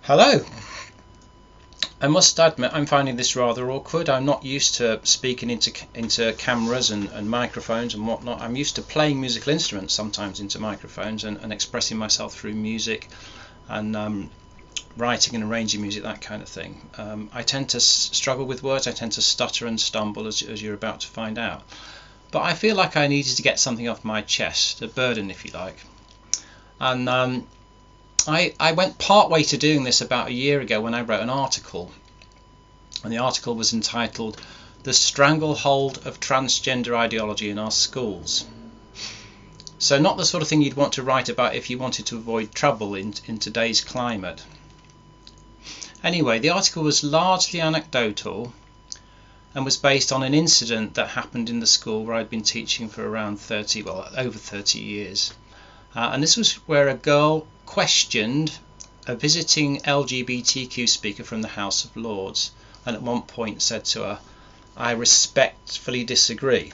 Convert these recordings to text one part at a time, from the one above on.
Hello. I must admit I'm finding this rather awkward. I'm not used to speaking into cameras and microphones and whatnot. I'm used to playing musical instruments sometimes into microphones and expressing myself through music and writing and arranging music, that kind of thing. I tend to struggle with words. I tend to stutter and stumble, as you're about to find out. But I feel like I needed to get something off my chest, a burden if you like. And I went part way to doing this about a year ago when I wrote an article, and the article was entitled "The Stranglehold of Transgender Ideology in Our Schools." So not the sort of thing you'd want to write about if you wanted to avoid trouble in today's climate. Anyway, the article was largely anecdotal and was based on an incident that happened in the school where I'd been teaching for around over 30 years. And this was where a girl questioned a visiting LGBTQ speaker from the House of Lords, and at one point said to her, "I respectfully disagree."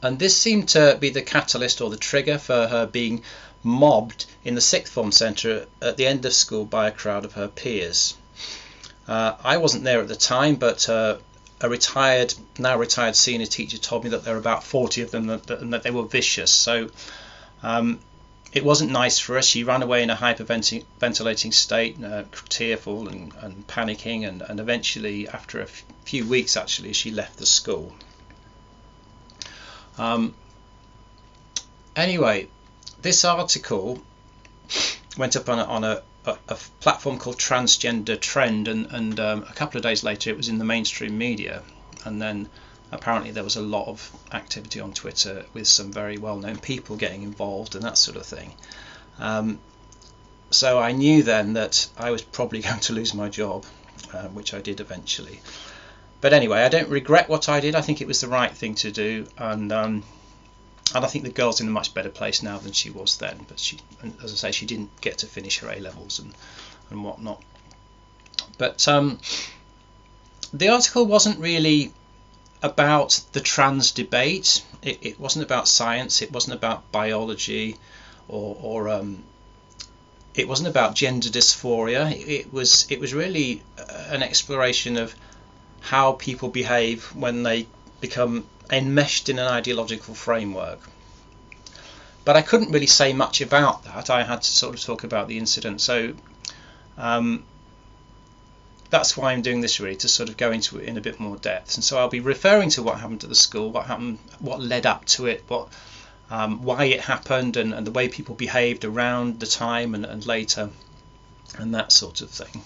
And this seemed to be the catalyst or the trigger for her being mobbed in the sixth form centre at the end of school by a crowd of her peers. I wasn't there at the time, but a now retired senior teacher told me that there were about 40 of them and that they were vicious. So it wasn't nice for her. She ran away in a hyperventilating state, tearful and panicking, and eventually, after a few weeks actually, she left the school. Anyway, this article went up on a platform called Transgender Trend, and a couple of days later it was in the mainstream media, and then apparently there was a lot of activity on Twitter with some very well-known people getting involved and that sort of thing. So I knew then that I was probably going to lose my job, which I did eventually. But anyway, I don't regret what I did. I think it was the right thing to do, and I think the girl's in a much better place now than she was then. But as I say, she didn't get to finish her A-levels and whatnot. But the article wasn't really about the trans debate. It wasn't about science. It wasn't about biology, or it wasn't about gender dysphoria. It was really an exploration of how people behave when they become enmeshed in an ideological framework. But I couldn't really say much about that. I had to sort of talk about the incident. So that's why I'm doing this, really, to sort of go into it in a bit more depth. And so I'll be referring to what happened at the school, what led up to it, why it happened, and the way people behaved around the time and later, and that sort of thing.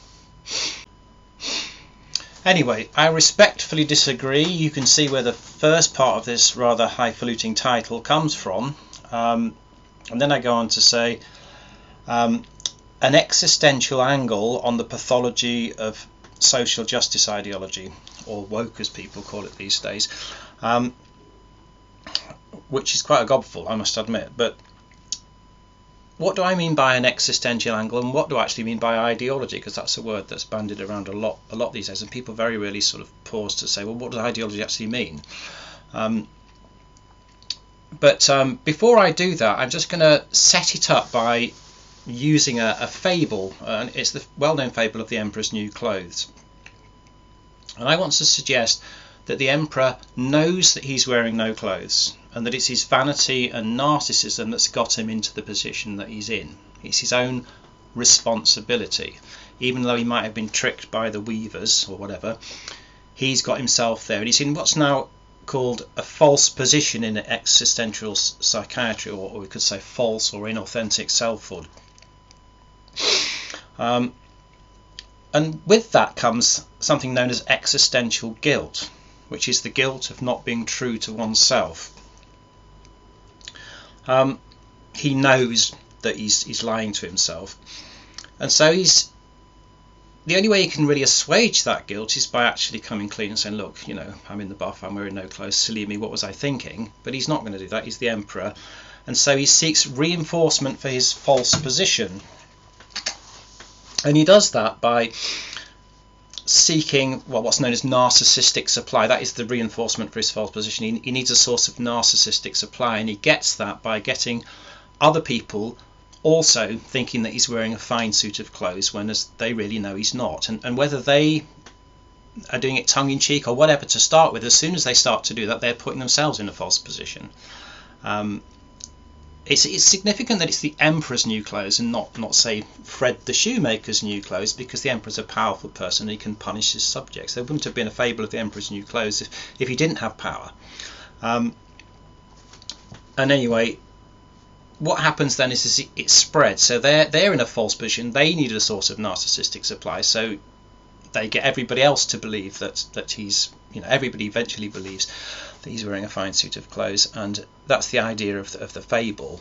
Anyway, I respectfully disagree. You can see where the first part of this rather highfalutin title comes from. And then I go on to say an existential angle on the pathology of social justice ideology, or woke as people call it these days, which is quite a gobful, I must admit. But what do I mean by an existential angle, and what do I actually mean by ideology? Because that's a word that's bandied around a lot these days, and people very rarely sort of pause to say, well, what does ideology actually mean? But before I do that, I'm just going to set it up by using a fable, and it's the well-known fable of the Emperor's New Clothes. And I want to suggest that the Emperor knows that he's wearing no clothes, and that it's his vanity and narcissism that's got him into the position that he's in. It's his own responsibility. Even though he might have been tricked by the weavers or whatever, he's got himself there, and he's in what's now called a false position in existential psychiatry, or we could say false or inauthentic selfhood. And with that comes something known as existential guilt, which is the guilt of not being true to oneself. He knows that he's lying to himself, and so the only way he can really assuage that guilt is by actually coming clean and saying, look, I'm in the buff, I'm wearing no clothes, silly me, what was I thinking? But he's not going to do that. He's the Emperor, and so he seeks reinforcement for his false position, and he does that by seeking what's known as narcissistic supply. That is the reinforcement for his false position. He needs a source of narcissistic supply, and he gets that by getting other people also thinking that he's wearing a fine suit of clothes when as they really know he's not. And whether they are doing it tongue-in-cheek or whatever to start with, as soon as they start to do that, they're putting themselves in a false position. It's significant that it's the emperor's new clothes and not say Fred the shoemaker's new clothes, because the emperor's a powerful person and he can punish his subjects. There wouldn't have been a fable of the emperor's new clothes if he didn't have power. And anyway, what happens then is it spreads. So they're in a false position. They needed a source of narcissistic supply, so they get everybody else to believe that he's, everybody eventually believes that he's wearing a fine suit of clothes, and that's the idea of the fable.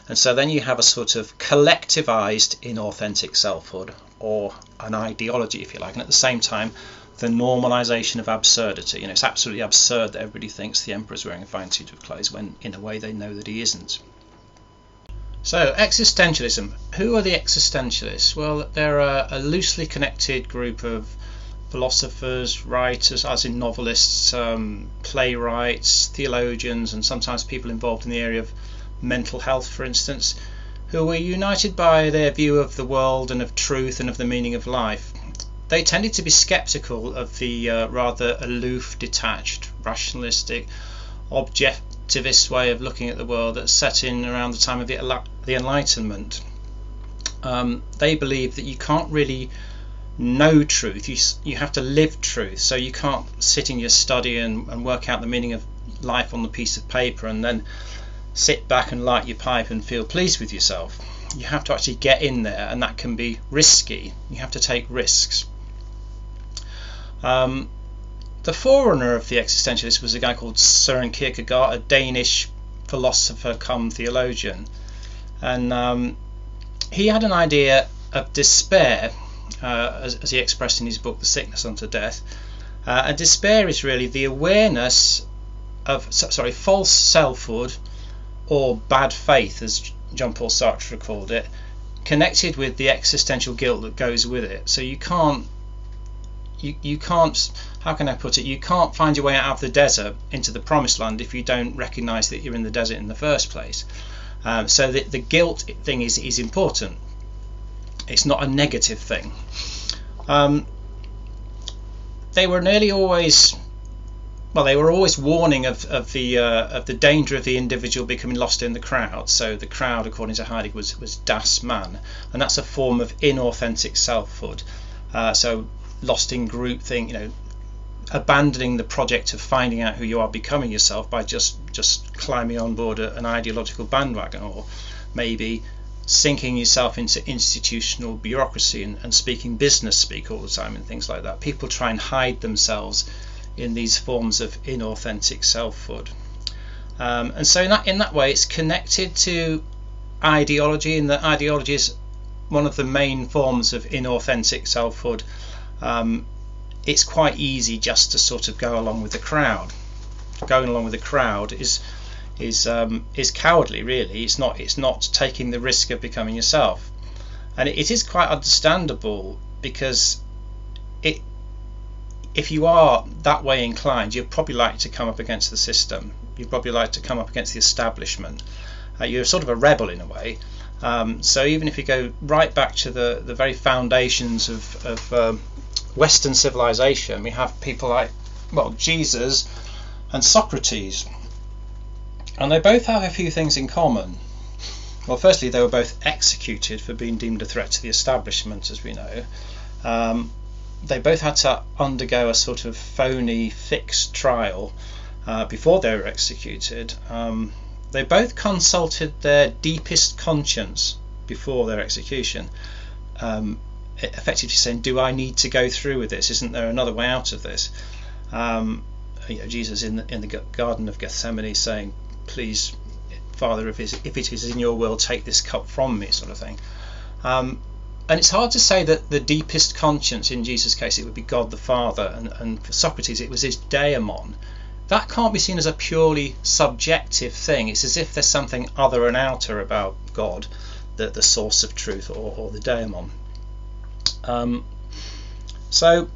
And so then you have a sort of collectivized inauthentic selfhood, or an ideology, if you like, and at the same time the normalization of absurdity. It's absolutely absurd that everybody thinks the emperor's wearing a fine suit of clothes when in a way they know that he isn't. So, existentialism. Who are the existentialists? Well, they're a loosely connected group of philosophers, writers, as in novelists, playwrights, theologians, and sometimes people involved in the area of mental health, for instance, who were united by their view of the world and of truth and of the meaning of life. They tended to be sceptical of the rather aloof, detached, rationalistic, objectivist way of looking at the world that's set in around the time of the Enlightenment. They believe that you can't really know truth, you have to live truth. So you can't sit in your study and work out the meaning of life on the piece of paper and then sit back and light your pipe and feel pleased with yourself. You have to actually get in there, and that can be risky. You have to take risks. The forerunner of the existentialists was a guy called Søren Kierkegaard, a Danish philosopher come theologian, and he had an idea of despair, as he expressed in his book The Sickness Unto Death. And despair is really the awareness of false selfhood, or bad faith, as Jean-Paul Sartre called it, connected with the existential guilt that goes with it. So you can't, how can I put it, you can't find your way out of the desert into the promised land if you don't recognize that you're in the desert in the first place. So the guilt thing is important. It's not a negative thing. They were always warning of the danger of the individual becoming lost in the crowd. So the crowd, according to Heidegger, was das Man, and that's a form of inauthentic selfhood. So lost in group thing, abandoning the project of finding out who you are, becoming yourself, by just climbing on board an ideological bandwagon, or maybe sinking yourself into institutional bureaucracy and speaking business speak all the time and things like that. People try and hide themselves in these forms of inauthentic selfhood, and so in that way it's connected to ideology, and that ideology is one of the main forms of inauthentic selfhood. It's quite easy just to sort of go along with the crowd. Going along with the crowd is cowardly, really. It's not taking the risk of becoming yourself, and it is quite understandable, because if you are that way inclined, you'd probably like to come up against the system. You'd probably like to come up against the establishment. You're sort of a rebel in a way. So even if you go right back to the very foundations of Western civilization, we have people like, Jesus and Socrates, and they both have a few things in common. Well, firstly, they were both executed for being deemed a threat to the establishment, as we know. They both had to undergo a sort of phony fixed trial before they were executed. They both consulted their deepest conscience before their execution, effectively saying, do I need to go through with this? Isn't there another way out of this? Jesus in the Garden of Gethsemane saying, please, Father, if it is in your will, take this cup from me, sort of thing. And it's hard to say that the deepest conscience, in Jesus' case, it would be God the Father, and for Socrates it was his daemon. That can't be seen as a purely subjective thing. It's as if there's something other and outer about God, the source of truth, or the daemon. So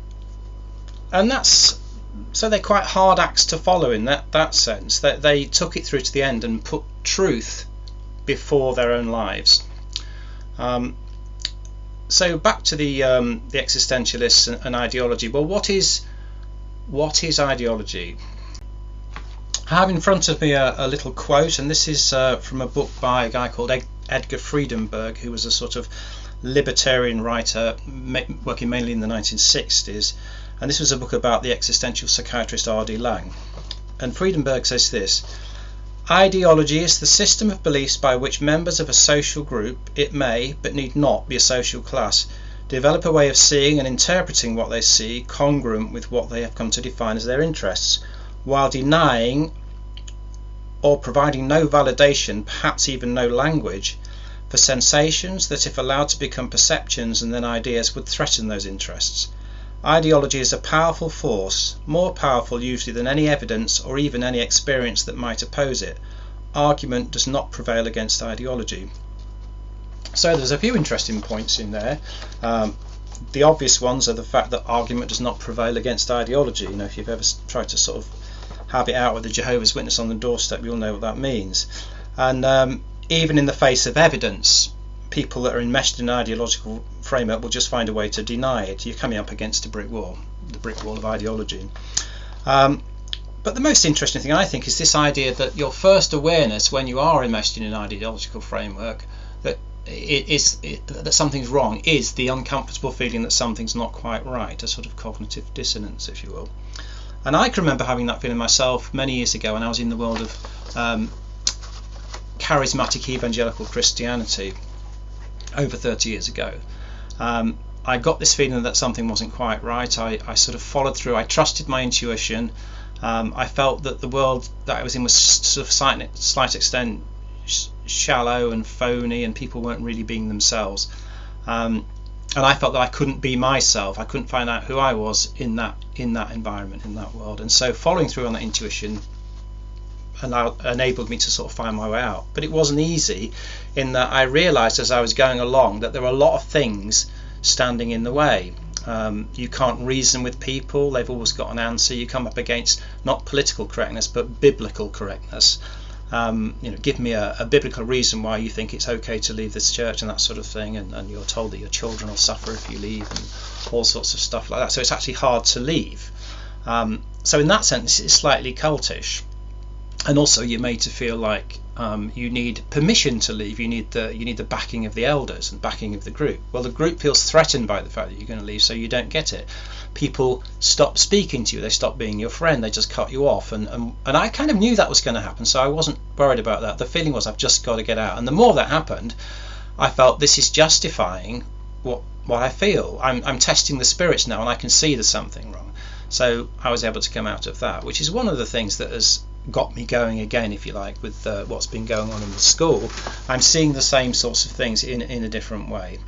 they're quite hard acts to follow in that sense. That they took it through to the end and put truth before their own lives. So back to the existentialists and ideology. Well, what is ideology? I have in front of me a little quote, and this is from a book by a guy called Edgar Friedenberg, who was a sort of libertarian writer working mainly in the 1960s, and this was a book about the existential psychiatrist R.D. Laing. And Friedenberg says this: ideology is the system of beliefs by which members of a social group, it may, but need not be a social class, develop a way of seeing and interpreting what they see congruent with what they have come to define as their interests, while denying or providing no validation, perhaps even no language, for sensations that, if allowed to become perceptions and then ideas, would threaten those interests. Ideology is a powerful force, more powerful usually than any evidence or even any experience that might oppose it. Argument does not prevail against ideology. So there's a few interesting points in there. The obvious ones are the fact that argument does not prevail against ideology. You know, if you've ever tried to sort of have it out with a Jehovah's Witness on the doorstep, you'll know what that means. And even in the face of evidence, people that are enmeshed in an ideological framework will just find a way to deny it. You're coming up against a brick wall, the brick wall of ideology. But the most interesting thing, I think, is this idea that your first awareness when you are enmeshed in an ideological framework that that something's wrong is the uncomfortable feeling that something's not quite right, a sort of cognitive dissonance, if you will. And I can remember having that feeling myself many years ago when I was in the world of charismatic evangelical Christianity over 30 years ago. I got this feeling that something wasn't quite right. I sort of followed through. I trusted my intuition. I felt that the world that I was in was sort of slight extent shallow and phony, and people weren't really being themselves. And I felt that I couldn't be myself. I couldn't find out who I was in that environment, in that world. And so following through on that intuition enabled me to sort of find my way out. But it wasn't easy, in that I realised as I was going along that there were a lot of things standing in the way. You can't reason with people. They've always got an answer. You come up against not political correctness but biblical correctness. Give me a biblical reason why you think it's okay to leave this church and that sort of thing, and you're told that your children will suffer if you leave and all sorts of stuff like that. So it's actually hard to leave. So in that sense it's slightly cultish, and also you're made to feel like you need permission to leave. You need the backing of the elders and backing of the group. Well, the group feels threatened by the fact that you're going to leave, so you don't get it. People stop speaking to you, they stop being your friend, they just cut you off, and I kind of knew that was going to happen, so I wasn't worried about that. The feeling was, I've just got to get out. And the more that happened, I felt this is justifying what I feel. I'm testing the spirits now, and I can see there's something wrong. So I was able to come out of that, which is one of the things that has got me going again, if you like, with what's been going on in the school. I'm seeing the same sorts of things in a different way.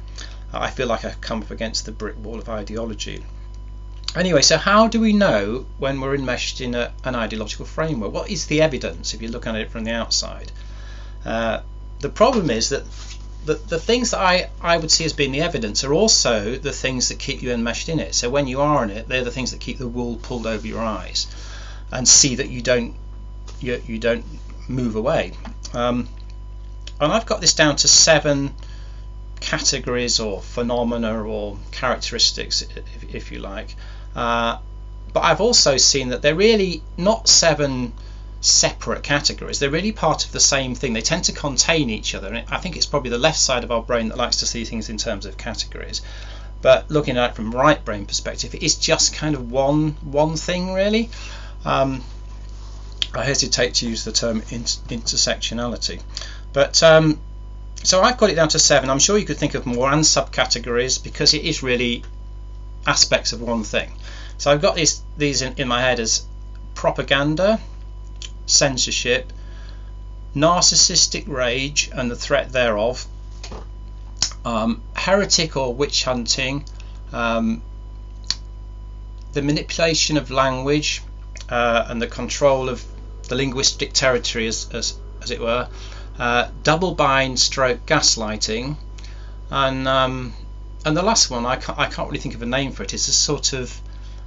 I feel like I've come up against the brick wall of ideology. Anyway, so how do we know when we're enmeshed in an ideological framework? What is the evidence if you look at it from the outside? The problem is that the things that I would see as being the evidence are also the things that keep you enmeshed in it. So when you are in it, they're the things that keep the wool pulled over your eyes and see that you don't move away. And I've got this down to 7 categories or phenomena or characteristics, if you like. But I've also seen that they're really not 7 separate categories. They're really part of the same thing. They tend to contain each other, and I think it's probably the left side of our brain that likes to see things in terms of categories. But looking at it from right brain perspective, it's just kind of one thing, really. I hesitate to use the term intersectionality, but so I've got it down to 7. I'm sure you could think of more and subcategories, because it is really aspects of one thing. So I've got these in my head as propaganda, censorship, narcissistic rage and the threat thereof, heretic or witch hunting, the manipulation of language and the control of the linguistic territory, as it were, double bind stroke gaslighting, and the last one, I can't really think of a name for it. It's a sort of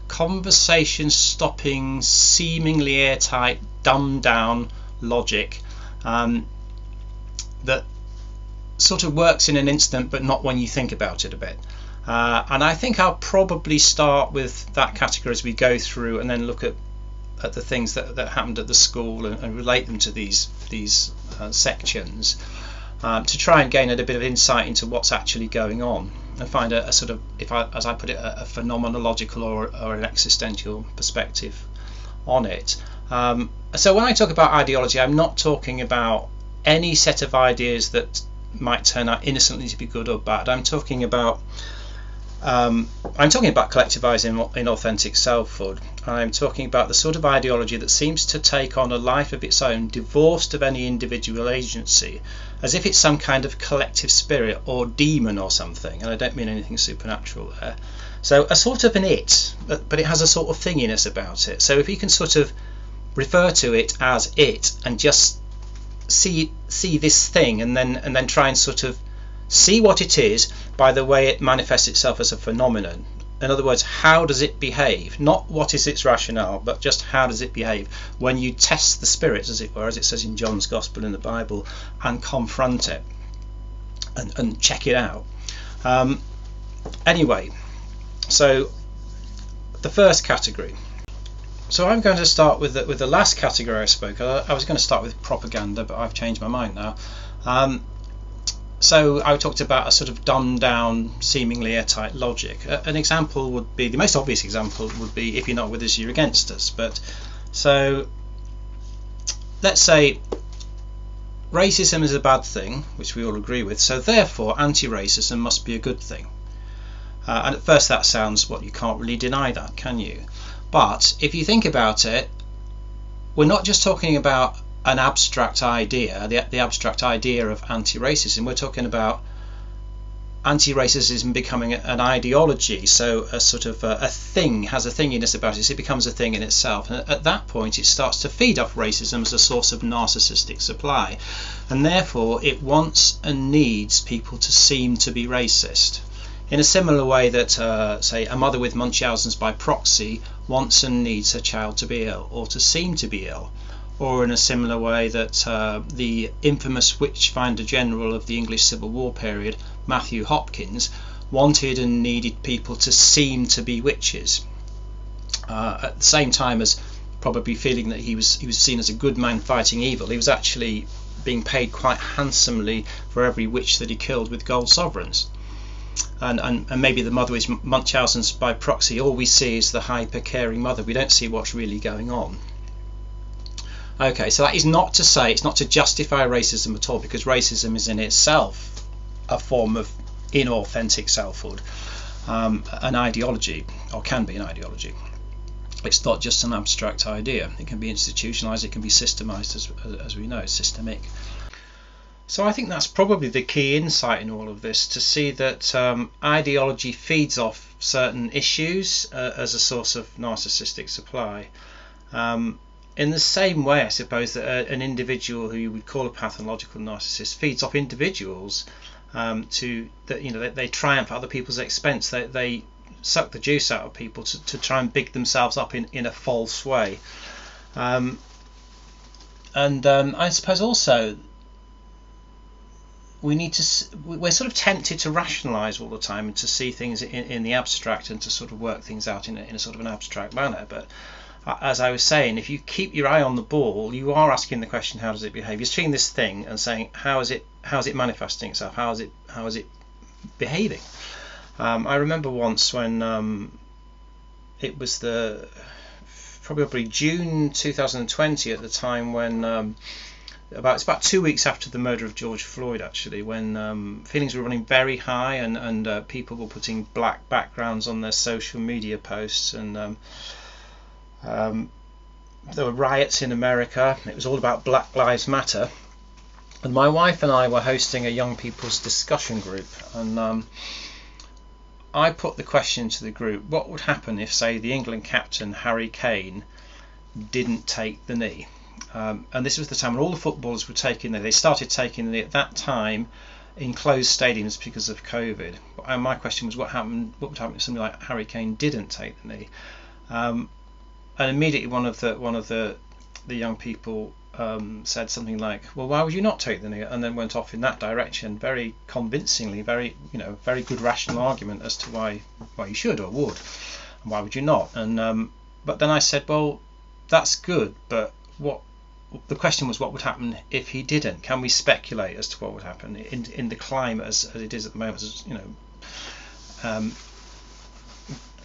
conversation stopping, seemingly airtight, dumbed down logic that sort of works in an instant, but not when you think about it a bit. And I think I'll probably start with that category as we go through, and then look at the things that happened at the school and relate them to these sections, to try and gain a bit of insight into what's actually going on, and find a sort of, as I put it, a phenomenological or an existential perspective on it. So when I talk about ideology, I'm not talking about any set of ideas that might turn out innocently to be good or bad. I'm talking about collectivizing in authentic selfhood. I'm talking about the sort of ideology that seems to take on a life of its own, divorced of any individual agency, as if it's some kind of collective spirit or demon or something. And I don't mean anything supernatural there. So a sort of an it, but it has a sort of thinginess about it. So if you can sort of refer to it as it and just see this thing, and then try and sort of see what it is by the way it manifests itself as a phenomenon. In other words, how does it behave? Not what is its rationale, but just how does it behave when you test the spirits, as it were, as it says in John's Gospel in the Bible, and confront it and check it out. Anyway, so the first category. So I'm going to start with the last category I spoke. I was going to start with propaganda, but I've changed my mind now. So I talked about a sort of dumbed down, seemingly airtight logic. An example would be, the most obvious example would be, if you're not with us, you're against us. But so let's say racism is a bad thing, which we all agree with, so therefore anti-racism must be a good thing. And at first that sounds, what, you can't really deny that, can you? But if you think about it, we're not just talking about an abstract idea, the abstract idea of anti-racism. We're talking about anti-racism becoming an ideology, so a sort of a thing, has a thinginess about it, so it becomes a thing in itself, and at that point it starts to feed off racism as a source of narcissistic supply, and therefore it wants and needs people to seem to be racist. In a similar way that, say, a mother with Munchausen's by proxy wants and needs her child to be ill, or to seem to be ill. Or in a similar way that the infamous witchfinder general of the English Civil War period, Matthew Hopkins, wanted and needed people to seem to be witches, at the same time as probably feeling that he was seen as a good man fighting evil. He was actually being paid quite handsomely for every witch that he killed with gold sovereigns. And maybe the mother with Munchausen's by proxy, all we see is the hyper-caring mother. We don't see what's really going on. Okay, so that is not to say, it's not to justify racism at all, because racism is in itself a form of inauthentic selfhood, an ideology, or can be an ideology. It's not just an abstract idea. It can be institutionalized, it can be systemized, as we know, it's systemic. So I think that's probably the key insight in all of this, to see that ideology feeds off certain issues as a source of narcissistic supply. In the same way, I suppose, that an individual who you would call a pathological narcissist feeds off individuals they triumph at other people's expense. They suck the juice out of people to try and big themselves up in a false way. I suppose also we're sort of tempted to rationalise all the time and to see things in the abstract and to sort of work things out in a sort of an abstract manner. But as I was saying, if you keep your eye on the ball, you are asking the question, how does it behave? You're seeing this thing and saying, how is it manifesting itself? How is it behaving? I remember once when it was probably June 2020 at the time when it's about 2 weeks after the murder of George Floyd, actually, when feelings were running very high and people were putting black backgrounds on their social media posts, and there were riots in America. It was all about Black Lives Matter, and my wife and I were hosting a young people's discussion group, and I put the question to the group: what would happen if, say, the England captain Harry Kane didn't take the knee? And this was the time when all the footballers were taking they started taking the knee at that time in closed stadiums because of COVID. And my question was, what would happen if somebody like Harry Kane didn't take the knee? And immediately one of the young people said something like, well, why would you not take the knee, and then went off in that direction very convincingly, very good rational argument as to why you should or would, and why would you not. And but then I said, well, that's good, but the question was what would happen if he didn't. Can we speculate as to what would happen in the climate as it is at the moment, as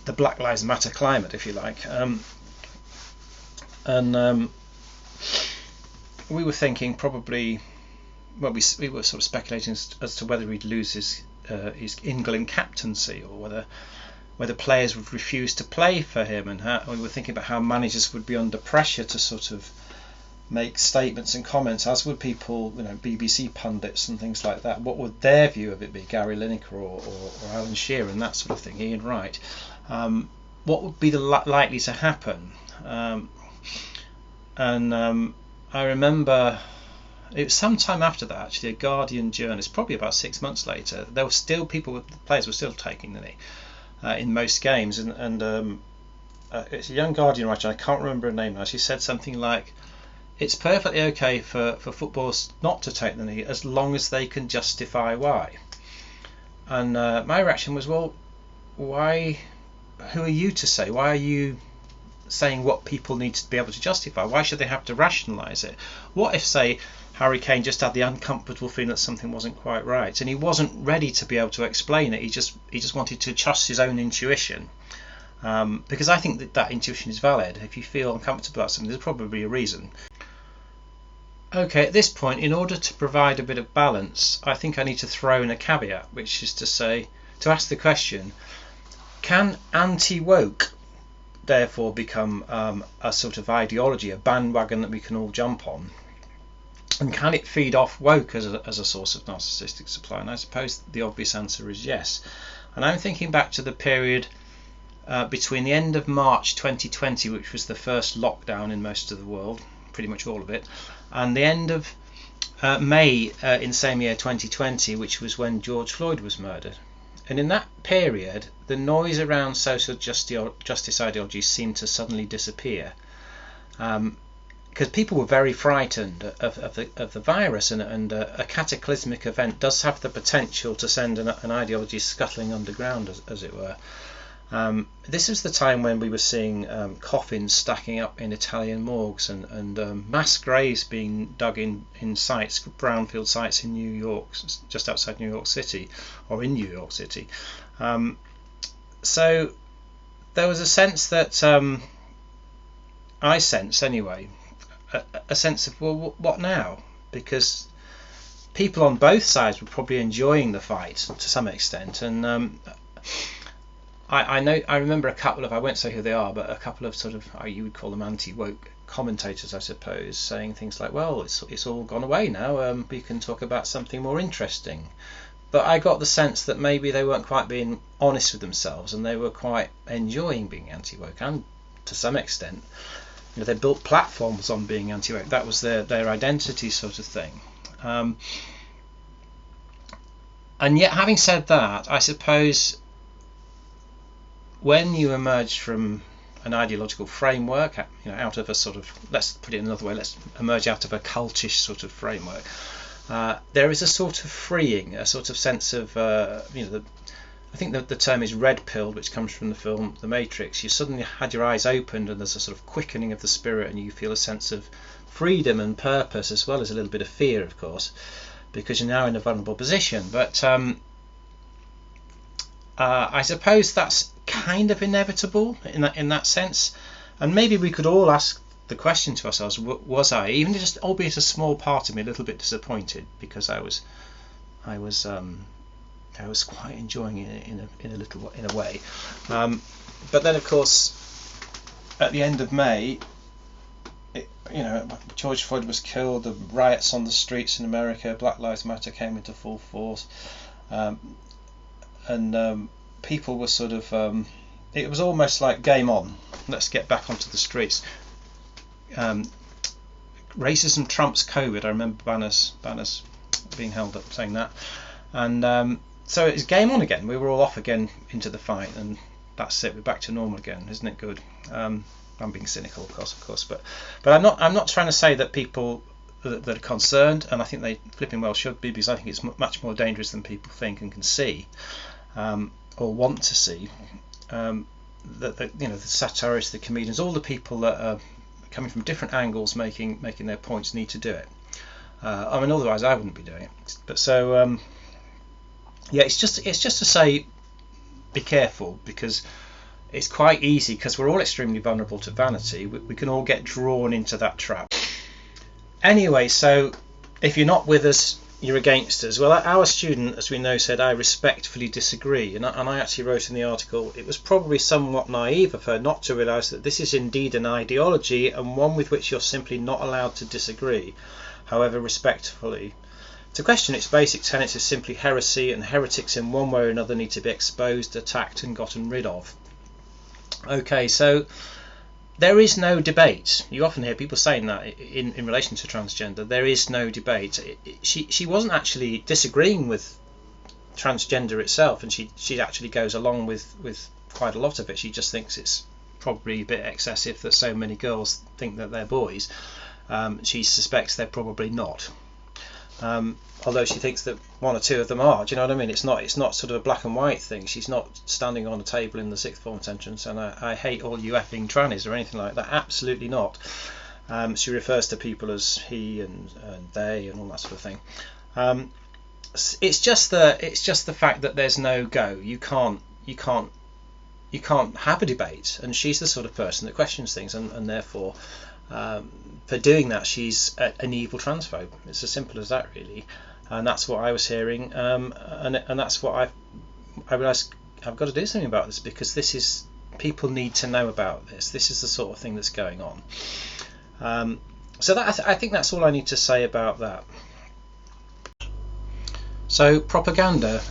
the Black Lives Matter climate, if you like. We were thinking probably, well, we were sort of speculating as to whether he'd lose his England captaincy, or whether players would refuse to play for him, and we were thinking about how managers would be under pressure to sort of make statements and comments, as would people, BBC pundits and things like that. What would their view of it be? Gary Lineker or Alan Shearer and that sort of thing, Ian Wright. What would be likely to happen? I remember it was some time after that, actually, a Guardian journalist, probably about 6 months later, there were still players were still taking the knee in most games, and it's a young Guardian writer, I can't remember her name now, she said something like, it's perfectly okay for footballers not to take the knee as long as they can justify why. And my reaction was, well, why? Who are you to say? Why are you saying what people need to be able to justify? Why should they have to rationalise it? What if, say, Harry Kane just had the uncomfortable feeling that something wasn't quite right, and he wasn't ready to be able to explain it? He just wanted to trust his own intuition, because I think that intuition is valid. If you feel uncomfortable about something, there's probably a reason. Okay, at this point, in order to provide a bit of balance, I think I need to throw in a caveat, which is to ask the question, can anti-woke therefore become a sort of ideology, a bandwagon that we can all jump on? And can it feed off woke as a source of narcissistic supply? And I suppose the obvious answer is yes. And I'm thinking back to the period between the end of March 2020, which was the first lockdown in most of the world, pretty much all of it, and the end of May in the same year, 2020, which was when George Floyd was murdered. And in that period, the noise around social justice ideologies seemed to suddenly disappear, because people were very frightened of the virus, and a cataclysmic event does have the potential to send an ideology scuttling underground, as it were. This was the time when we were seeing coffins stacking up in Italian morgues, and mass graves being dug in sites, brownfield sites in New York, just outside New York City, or in New York City. So there was a sense that, I sense anyway, a sense of, well, what now? Because people on both sides were probably enjoying the fight to some extent, and I remember a couple of, I won't say who they are, but a couple of sort of, you would call them anti-woke commentators, I suppose, saying things like, well, it's all gone away now, we can talk about something more interesting. But I got the sense that maybe they weren't quite being honest with themselves, and they were quite enjoying being anti-woke, and to some extent, they built platforms on being anti-woke. That was their identity, sort of thing. And yet, having said that, I suppose when you emerge from an ideological framework, out of a sort of, let's put it another way, let's emerge out of a cultish sort of framework, there is a sort of freeing, a sort of sense of, I think the term is red pilled, which comes from the film The Matrix. You suddenly had your eyes opened, and there's a sort of quickening of the spirit, and you feel a sense of freedom and purpose, as well as a little bit of fear, of course, because you're now in a vulnerable position. But I suppose that's kind of inevitable in that sense, and maybe we could all ask the question to ourselves: was I, even just albeit a small part of me, a little bit disappointed because I was quite enjoying it in a way, but then of course at the end of May, George Floyd was killed, the riots on the streets in America, Black Lives Matter came into full force, and people were sort of, it was almost like game on, let's get back onto the streets. Racism trumps COVID. I remember banners being held up saying that, and so it's game on again. We were all off again into the fight, and that's it, we're back to normal again. Isn't it good? I'm being cynical, of course, but I'm not trying to say that people that are concerned, and I think they flipping well should be, because I think it's much more dangerous than people think and can see, or want to see. That the satirists, the comedians, all the people that are coming from different angles, making their points, need to do it. I mean, otherwise I wouldn't be doing it. But so yeah, it's just to say, be careful, because it's quite easy, because we're all extremely vulnerable to vanity. We can all get drawn into that trap. Anyway, so if you're not with us, you're against us. Well, our student, as we know, said, I respectfully disagree, and I actually wrote in the article, it was probably somewhat naive of her not to realise that this is indeed an ideology, and one with which you're simply not allowed to disagree, however respectfully. To question its basic tenets is simply heresy, and heretics in one way or another need to be exposed, attacked and gotten rid of. Okay, so there is no debate. You often hear people saying that in relation to transgender. There is no debate. She wasn't actually disagreeing with transgender itself, and she actually goes along with quite a lot of it. She just thinks it's probably a bit excessive that so many girls think that they're boys. She suspects they're probably not. Although she thinks that one or two of them are. Do you know what I mean? It's not sort of a black and white thing. She's not standing on a table in the sixth form entrance and I hate all you effing trannies or anything like that. Absolutely not. She refers to people as he and they and all that sort of thing. It's just the fact that there's no go. You can't have a debate, and she's the sort of person that questions things, and therefore for doing that she's an evil transphobe. It's as simple as that, really. And that's what I was hearing, and that's what I realised I've got to do something about this, because people need to know about this. This is the sort of thing that's going on. So that I think that's all I need to say about that. So propaganda.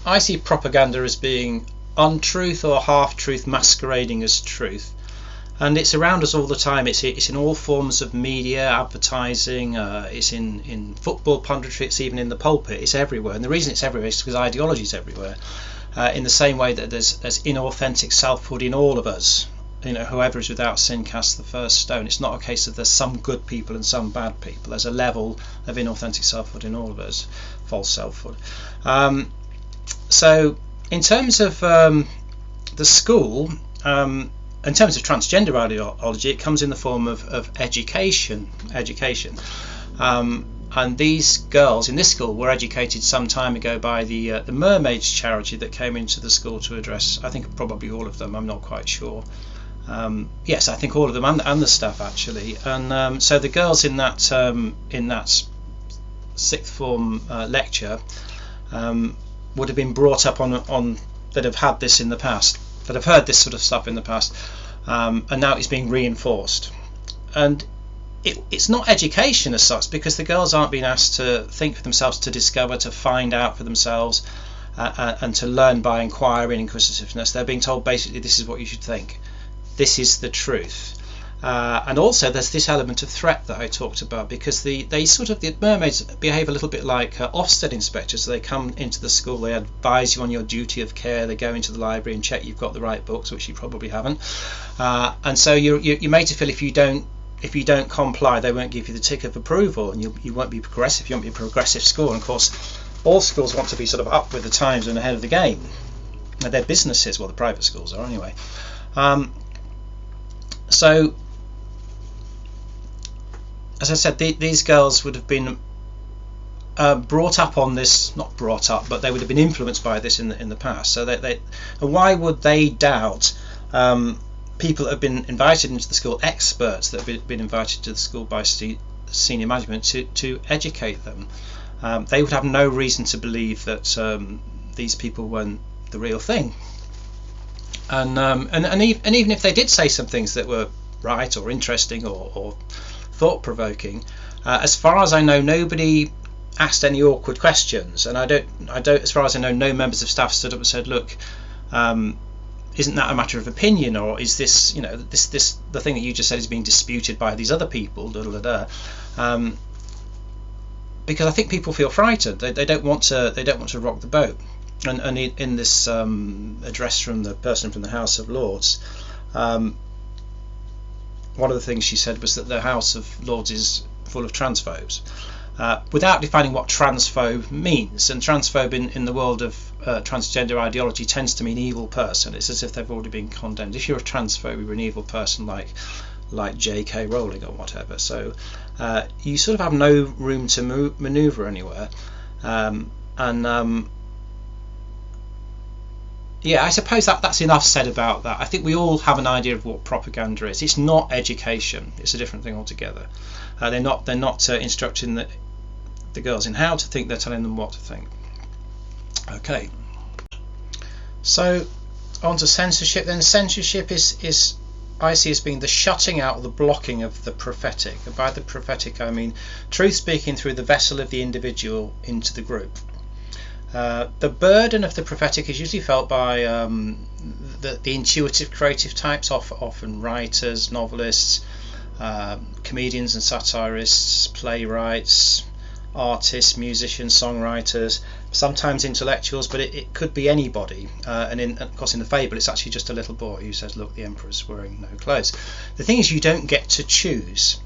I see propaganda as being untruth or half-truth masquerading as truth. And it's around us all the time. It's in all forms of media, advertising, it's in football punditry, it's even in the pulpit, it's everywhere. And the reason it's everywhere is because ideology is everywhere. In the same way that there's inauthentic selfhood in all of us. Whoever is without sin casts the first stone. It's not a case of there's some good people and some bad people. There's a level of inauthentic selfhood in all of us, false selfhood. So in terms of the school, in terms of transgender ideology, it comes in the form of education. And these girls in this school were educated some time ago by the Mermaids charity that came into the school to address, I think probably all of them, I'm not quite sure. Yes, I think all of them, and the staff actually. And so the girls in that sixth form lecture would have been brought up on that have had this in the past, that have heard this sort of stuff in the past, and now it's being reinforced. And it's not education as such, because the girls aren't being asked to think for themselves, to discover, to find out for themselves, and to learn by inquiry and inquisitiveness. They're being told basically this is what you should think, this is the truth. And also there's this element of threat that I talked about, because the mermaids behave a little bit like Ofsted inspectors. They come into the school, they advise you on your duty of care, they go into the library and check you've got the right books, which you probably haven't, and so you're made to feel if you don't comply, they won't give you the tick of approval, and you won't be progressive. You won't be a progressive school. And of course all schools want to be sort of up with the times and ahead of the game. They're businesses, well, the private schools are anyway. So as I said, these girls would have been brought up on this, not brought up, but they would have been influenced by this in the past. So and why would they doubt people that have been invited into the school, experts that have been invited to the school by senior management to educate them? They would have no reason to believe that these people weren't the real thing. And even if they did say some things that were right or interesting or thought-provoking, as far as I know, nobody asked any awkward questions, and I don't as far as I know, no members of staff stood up and said, look, isn't that a matter of opinion, or is this, this the thing that you just said is being disputed by these other people, because I think people feel frightened. They don't want to rock the boat. And in this address from the person from the House of Lords, one of the things she said was that the House of Lords is full of transphobes, without defining what transphobe means. And transphobe in the world of transgender ideology tends to mean evil person. It's as if they've already been condemned. If you're a transphobe, you're an evil person like J.K. Rowling or whatever. So you sort of have no room to manoeuvre anywhere. Yeah, I suppose that's enough said about that. I think we all have an idea of what propaganda is. It's not education. It's a different thing altogether. They're not instructing the girls in how to think. They're telling them what to think. Okay. So on to censorship. Then censorship is I see as being the shutting out or the blocking of the prophetic. And by the prophetic I mean truth speaking through the vessel of the individual into the group. The burden of the prophetic is usually felt by the intuitive creative types, often writers, novelists, comedians and satirists, playwrights, artists, musicians, songwriters, sometimes intellectuals, but it could be anybody. And of course in the fable it's actually just a little boy who says, look, the emperor's wearing no clothes. The thing is, you don't get to choose.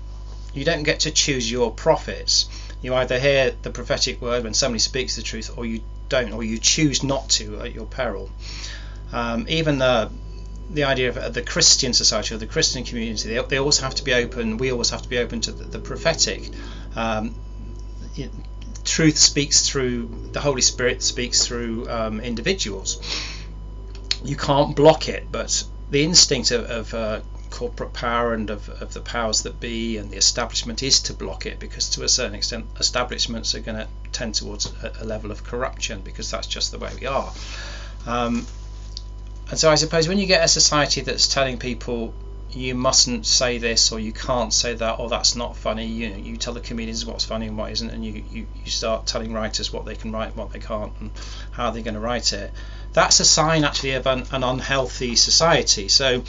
You don't get to choose your prophets. You either hear the prophetic word when somebody speaks the truth, or you don't, or you choose not to at your peril. Even the idea of the Christian society or the Christian community, they always have to be open. We always have to be open to the prophetic. Truth speaks through, the Holy Spirit speaks through individuals. You can't block it, but the instinct of corporate power and of the powers that be and the establishment is to block it, because to a certain extent establishments are going to tend towards a level of corruption, because that's just the way we are. And so I suppose when you get a society that's telling people you mustn't say this, or you can't say that, or that's not funny, you tell the comedians what's funny and what isn't, and you start telling writers what they can write and what they can't and how they're going to write it, that's a sign actually of an unhealthy society. So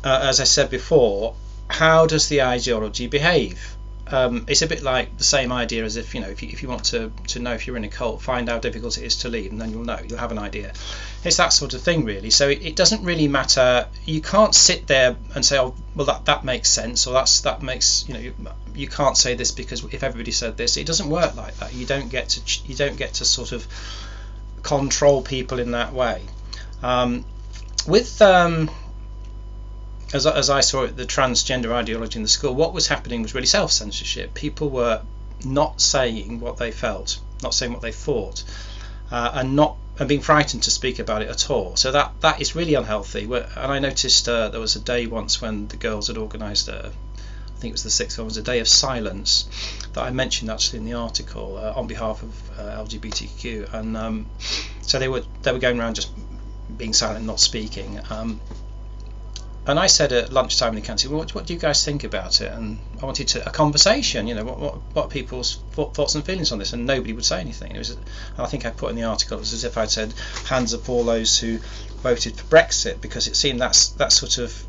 as I said before, how does the ideology behave? It's a bit like the same idea as if you want to know if you're in a cult, find how difficult it is to leave, and then you'll have an idea. It's that sort of thing, really. So it doesn't really matter. You can't sit there and say, oh well, that makes sense, or that makes you can't say this because if everybody said this. It doesn't work like that. You don't get to sort of control people in that way. As I saw it, the transgender ideology in the school, what was happening was really self-censorship. People were not saying what they felt, not saying what they thought, and being frightened to speak about it at all. So that is really unhealthy. And I noticed there was a day once when the girls had organised I think it was the sixth one, was a day of silence that I mentioned actually in the article on behalf of LGBTQ, and so they were going around just being silent, not speaking. And I said at lunchtime in the canteen, well, what do you guys think about it? And I wanted a conversation, what are people's thoughts and feelings on this? And nobody would say anything. And I think I put in the article, it was as if I'd said, hands up all those who voted for Brexit, because it seemed that sort of,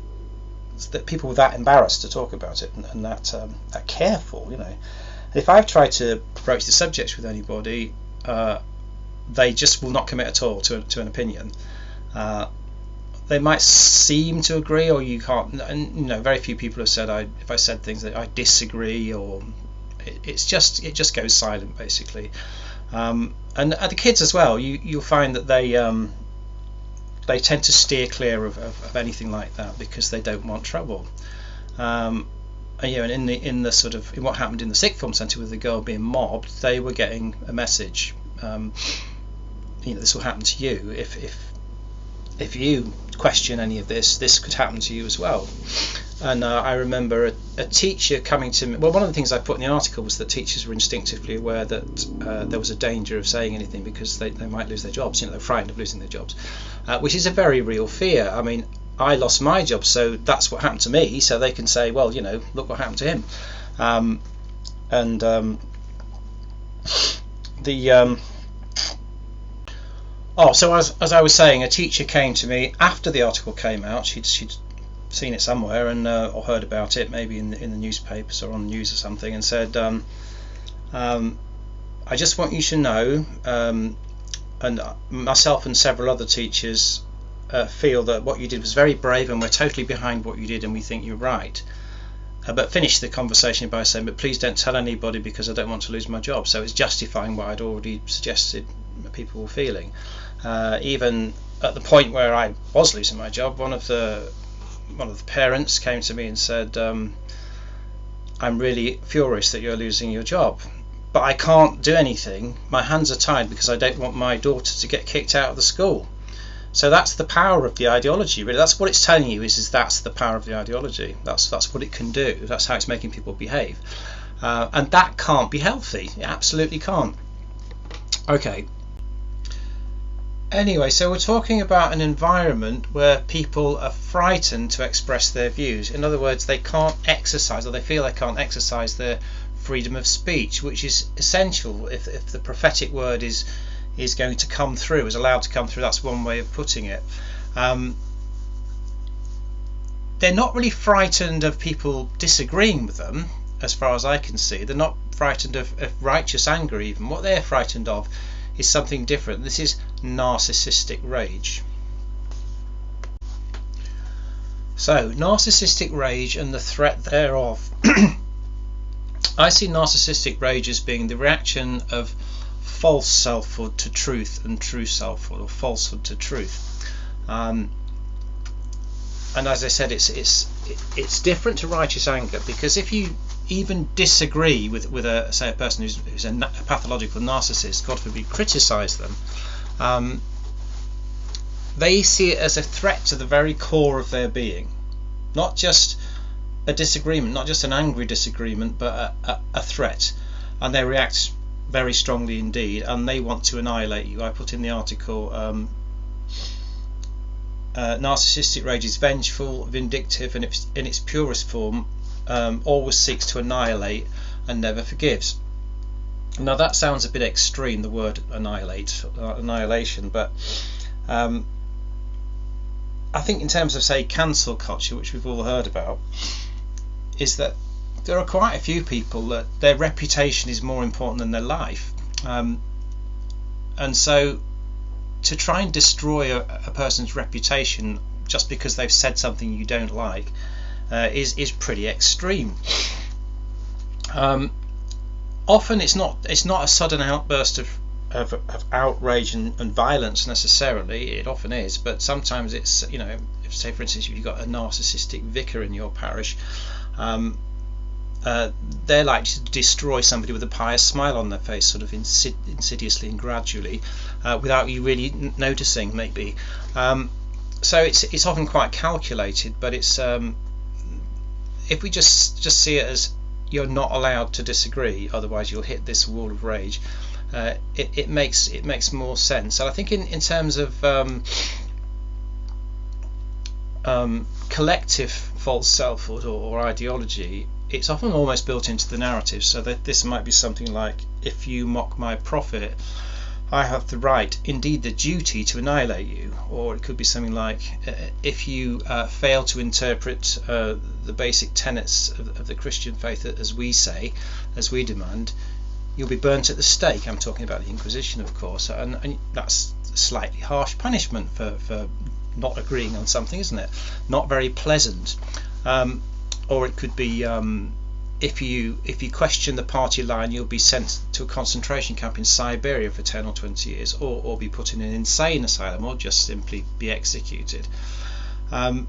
that people were that embarrassed to talk about it and that careful, If I've tried to broach the subject with anybody, they just will not commit at all to an opinion. They might seem to agree, or you can't. And very few people have said if I said things that I disagree, or it just goes silent basically. And the kids as well. You'll find that they tend to steer clear of anything like that because they don't want trouble. And in what happened in the sixth form centre with the girl being mobbed, they were getting a message. This will happen to you if you question any of this could happen to you as well. And I remember a teacher coming to me. Well, one of the things I put in the article was that teachers were instinctively aware that there was a danger of saying anything because they might lose their jobs. They're frightened of losing their jobs, which is a very real fear. I mean, I lost my job, so that's what happened to me. So they can say, well, look what happened to him. So as I was saying, a teacher came to me after the article came out. She'd seen it somewhere and or heard about it, maybe in the newspapers or on the news or something, and said, I just want you to know, and myself and several other teachers feel that what you did was very brave, and we're totally behind what you did, and we think you're right. but finished the conversation by saying, but please don't tell anybody because I don't want to lose my job. So it's justifying what I'd already suggested people were feeling. Even at the point where I was losing my job, one of the parents came to me and said, I'm really furious that you're losing your job, but I can't do anything. My hands are tied because I don't want my daughter to get kicked out of the school. So that's the power of the ideology, really. That's what it's telling you, is that's the power of the ideology. That's what it can do. That's how it's making people behave. And that can't be healthy. It absolutely can't. Okay. Anyway, so we're talking about an environment where people are frightened to express their views. In other words, they can't exercise, or they feel they can't exercise their freedom of speech, which is essential if the prophetic word is going to come through, is allowed to come through. That's one way of putting it. They're not really frightened of people disagreeing with them, as far as I can see. They're not frightened of righteous anger even. What they're frightened of is something different. This is narcissistic rage. So, narcissistic rage and the threat thereof. I see narcissistic rage as being the reaction of false selfhood to truth, and true selfhood, or falsehood to truth. And as I said, it's different to righteous anger, because if you even disagree with a person who's a pathological narcissist, God forbid, criticize them, they see it as a threat to the very core of their being. Not just a disagreement, not just an angry disagreement, but a threat, and they react very strongly indeed, and they want to annihilate you. I put in the article, narcissistic rage is vengeful, vindictive, and in its purest form always seeks to annihilate and never forgives. Now that sounds a bit extreme, the word annihilation, but I think in terms of, say, cancel culture, which we've all heard about, is that there are quite a few people that their reputation is more important than their life, and so to try and destroy a person's reputation just because they've said something you don't like is pretty extreme. Often it's not a sudden outburst of outrage and violence necessarily. It often is, but sometimes it's, if, say for instance, you've got a narcissistic vicar in your parish, they're likely to destroy somebody with a pious smile on their face, sort of insidiously and gradually, without you really noticing, maybe. So it's often quite calculated, but it's if we just see it as you're not allowed to disagree, otherwise you'll hit this wall of rage. It makes more sense. And I think in terms of collective false selfhood or ideology, it's often almost built into the narrative, so that this might be something like, if you mock my prophet, I have the right, indeed the duty, to annihilate you. Or it could be something like, if you fail to interpret the basic tenets of the Christian faith as we say, as we demand, you'll be burnt at the stake. I'm talking about the Inquisition, of course, and that's a slightly harsh punishment for not agreeing on something, isn't it? Not very pleasant. Or it could be, if you question the party line, you'll be sent to a concentration camp in Siberia for 10 or 20 years, or be put in an insane asylum, or just simply be executed. And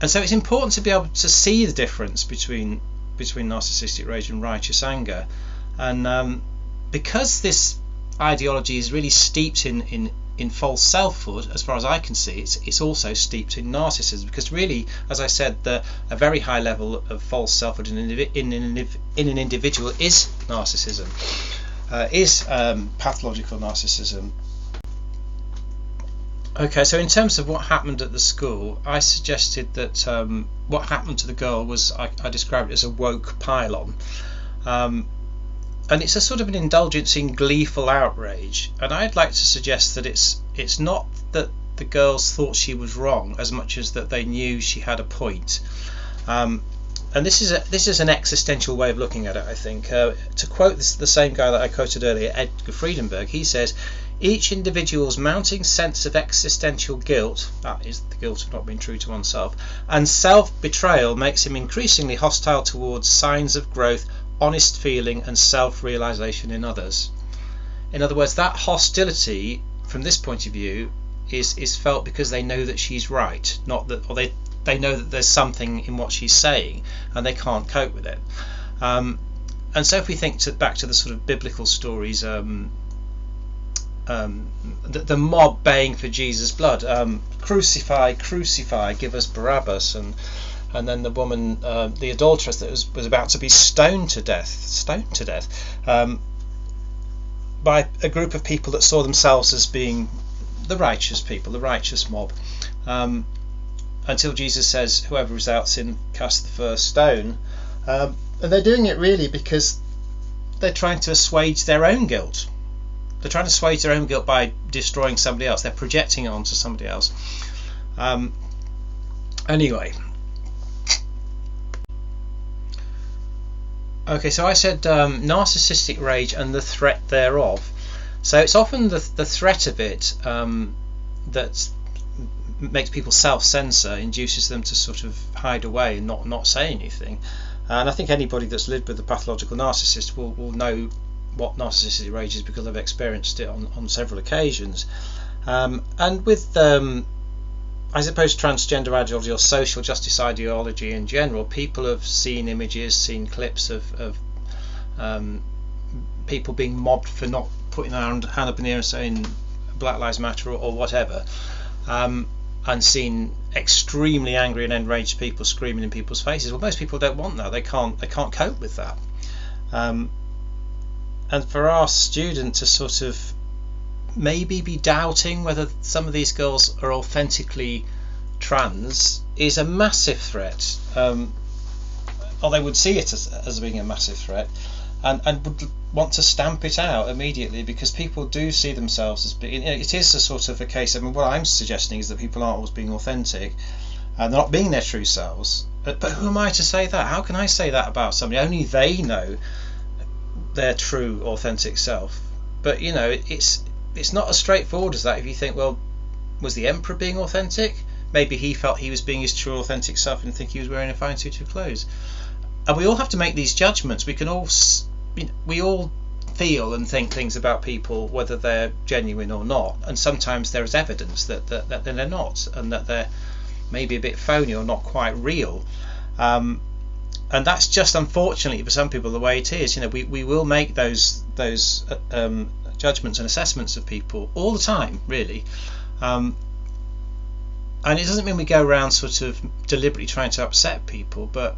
so it's important to be able to see the difference between narcissistic rage and righteous anger. And because this ideology is really steeped in false selfhood, as far as I can see, it's also steeped in narcissism, because really, as I said, a very high level of false selfhood in an individual is narcissism, is pathological narcissism. Okay, so in terms of what happened at the school, I suggested that what happened to the girl was, I described it as a woke pylon. And it's a sort of an indulgence in gleeful outrage, and I'd like to suggest that it's not that the girls thought she was wrong as much as that they knew she had a point. And this is an existential way of looking at it, I think. To quote the same guy that I quoted earlier, Edgar Friedenberg, he says, Each individual's mounting sense of existential guilt, that is the guilt of not being true to oneself, and self-betrayal makes him increasingly hostile towards signs of growth, honest feeling and self-realization in others. In other words, that hostility from this point of view is felt because they know that she's right, not that, or they know that there's something in what she's saying and they can't cope with it. And so if we think back to the sort of biblical stories, the mob baying for Jesus' blood, crucify, crucify, give us Barabbas, and then the woman, the adulteress that was about to be stoned to death by a group of people that saw themselves as being the righteous people, the righteous mob, until Jesus says, whoever is without sin, cast the first stone. And they're doing it really because they're trying to assuage their own guilt. They're trying to assuage their own guilt by destroying somebody else. They're projecting it onto somebody else. Anyway. Okay, so I said narcissistic rage and the threat thereof. So it's often the threat of it that makes people self-censor, induces them to sort of hide away and not say anything. And I think anybody that's lived with a pathological narcissist will know what narcissistic rage is because I've experienced it on several occasions. And with I suppose transgender ideology or social justice ideology in general, people have seen images, seen clips of people being mobbed for not putting their hand up in the air and saying Black Lives Matter or whatever, and seen extremely angry and enraged people screaming in people's faces. Well, most people don't want that. They can't cope with that. And for our student to sort of maybe be doubting whether some of these girls are authentically trans is a massive threat, or they would see it as being a massive threat, and would want to stamp it out immediately, because people do see themselves as being, it is a sort of a case. I mean, what I'm suggesting is that people aren't always being authentic and they're not being their true selves, but who am I to say that? How can I say that about somebody? Only they know their true authentic self. But it's not as straightforward as that. If you think, well, was the emperor being authentic? Maybe he felt he was being his true authentic self and think he was wearing a fine suit of clothes. And we all have to make these judgments. We all feel and think things about people, whether they're genuine or not, and sometimes there is evidence that they're not, and that they're maybe a bit phony or not quite real. And that's just, unfortunately for some people, the way it is. We will make those judgments and assessments of people all the time, really. And it doesn't mean we go around sort of deliberately trying to upset people, but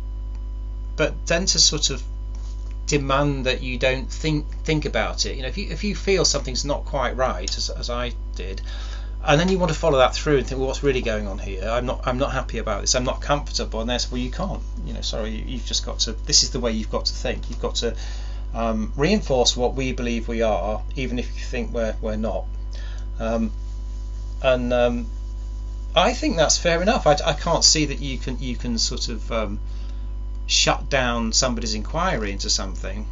then to sort of demand that you don't think about it. If you feel something's not quite right, as I did, and then you want to follow that through and think, well, what's really going on here? I'm not happy about this. I'm not comfortable. And that's, well, you can't. Sorry, you've just got to. This is the way you've got to think. You've got to reinforce what we believe we are, even if you think we're not. I think that's fair enough. I can't see that you can sort of shut down somebody's inquiry into something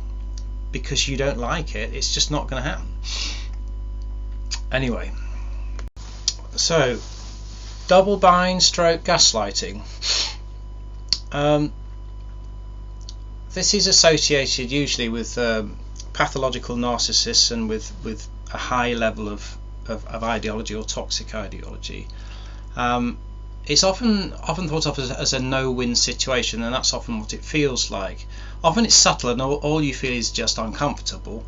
because you don't like it. It's just not going to happen. Anyway. So, double bind stroke gaslighting. This is associated usually with pathological narcissists and with a high level of ideology or toxic ideology. It's often thought of as a no-win situation, and that's often what it feels like. Often it's subtle and all you feel is just uncomfortable.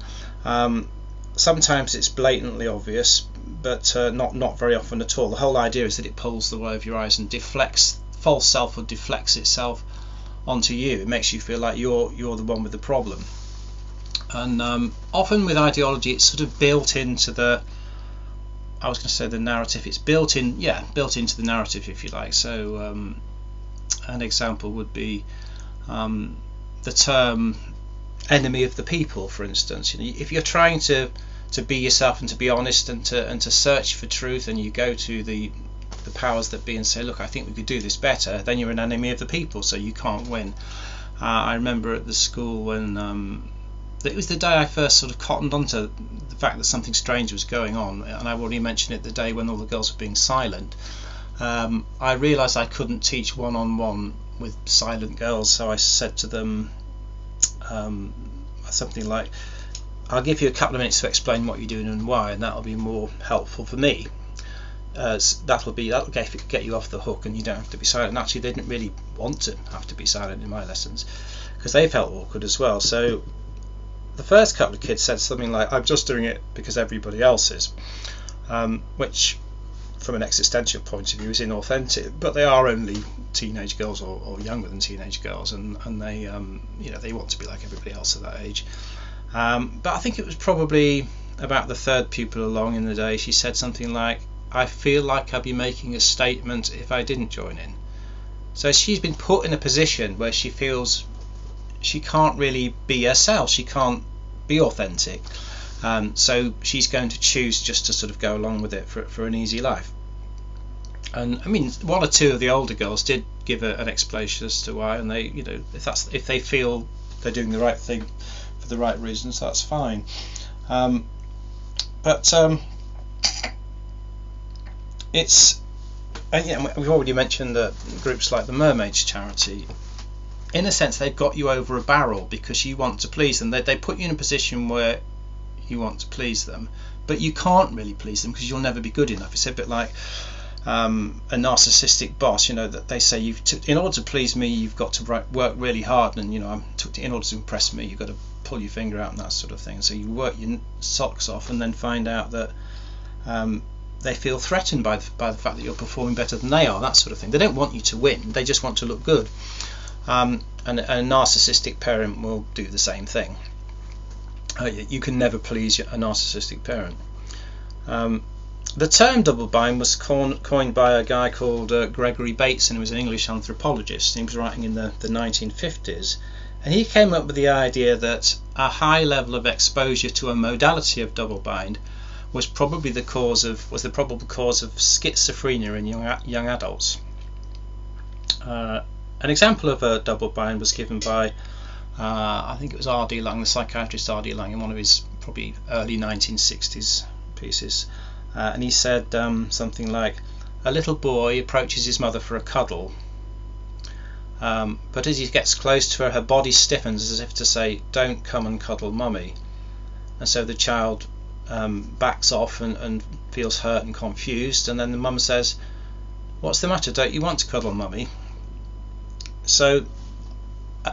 Sometimes it's blatantly obvious, but not very often at all. The whole idea is that it pulls the wool over your eyes and deflects false selfhood, deflects itself onto you. It makes you feel like you're the one with the problem. And often with ideology, it's sort of built into the narrative. It's built into the narrative, if you like. So an example would be the term enemy of the people, for instance. If you're trying to be yourself and to be honest and to search for truth, and you go to the powers that be and say, look, I think we could do this better, then you're an enemy of the people, so you can't win. I remember at the school when it was the day I first sort of cottoned onto the fact that something strange was going on, and I've already mentioned it, the day when all the girls were being silent. I realised I couldn't teach one-on-one with silent girls, so I said to them something like, I'll give you a couple of minutes to explain what you're doing and why, and that'll be more helpful for me. That'll get you off the hook, and you don't have to be silent. And actually, they didn't really want to have to be silent in my lessons, because they felt awkward as well. So the first couple of kids said something like, I'm just doing it because everybody else is, which from an existential point of view is inauthentic, but they are only teenage girls or younger than teenage girls, and they they want to be like everybody else at that age. But I think it was probably about the third pupil along in the day, she said something like, I feel like I'd be making a statement if I didn't join in. So she's been put in a position where she feels she can't really be herself, she can't be authentic, so she's going to choose just to sort of go along with it for an easy life. And I mean, one or two of the older girls did give an explanation as to why, and they, if they feel they're doing the right thing for the right reasons, that's fine. It's, and we've already mentioned that groups like the Mermaids Charity, in a sense, they've got you over a barrel because you want to please them. They put you in a position where you want to please them, but you can't really please them because you'll never be good enough. It's a bit like a narcissistic boss, that they say in order to please me, you've got to work really hard, and in order to impress me, you've got to pull your finger out and that sort of thing. So you work your socks off and then find out that they feel threatened by the fact that you're performing better than they are, that sort of thing. They don't want you to win, they just want to look good. And a narcissistic parent will do the same thing. You can never please a narcissistic parent. The term double bind was coined by a guy called Gregory Bateson, who was an English anthropologist. He was writing in the 1950s, and he came up with the idea that a high level of exposure to a modality of double bind was the probable cause of schizophrenia in young adults. An example of a double bind was given by I think it was R.D. Laing, the psychiatrist R.D. Laing, in one of his probably early 1960s pieces, and he said something like, a little boy approaches his mother for a cuddle, but as he gets close to her body stiffens as if to say, don't come and cuddle mummy, and so the child backs off and feels hurt and confused, and then the mum says, what's the matter, don't you want to cuddle mummy? So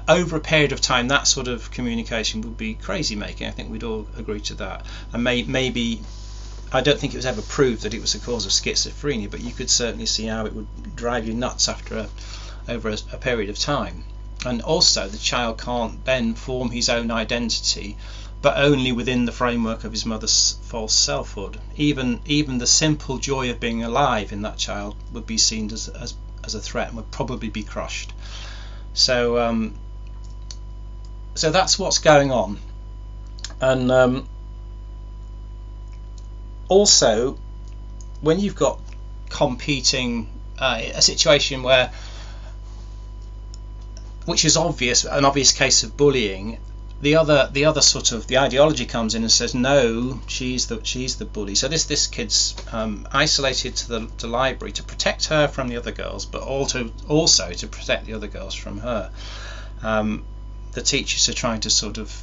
over a period of time, that sort of communication would be crazy making. I think we'd all agree to that. And maybe, I don't think it was ever proved that it was the cause of schizophrenia, but you could certainly see how it would drive you nuts over a period of time. And also, the child can't then form his own identity, but only within the framework of his mother's false selfhood. Even the simple joy of being alive in that child would be seen as a threat and would probably be crushed. So that's what's going on. And also, when you've got competing, a situation which is an obvious case of bullying, the other sort of the ideology comes in and says, no, she's the bully. So this kid's isolated to the library to protect her from the other girls, but also to protect the other girls from her. The teachers are trying to sort of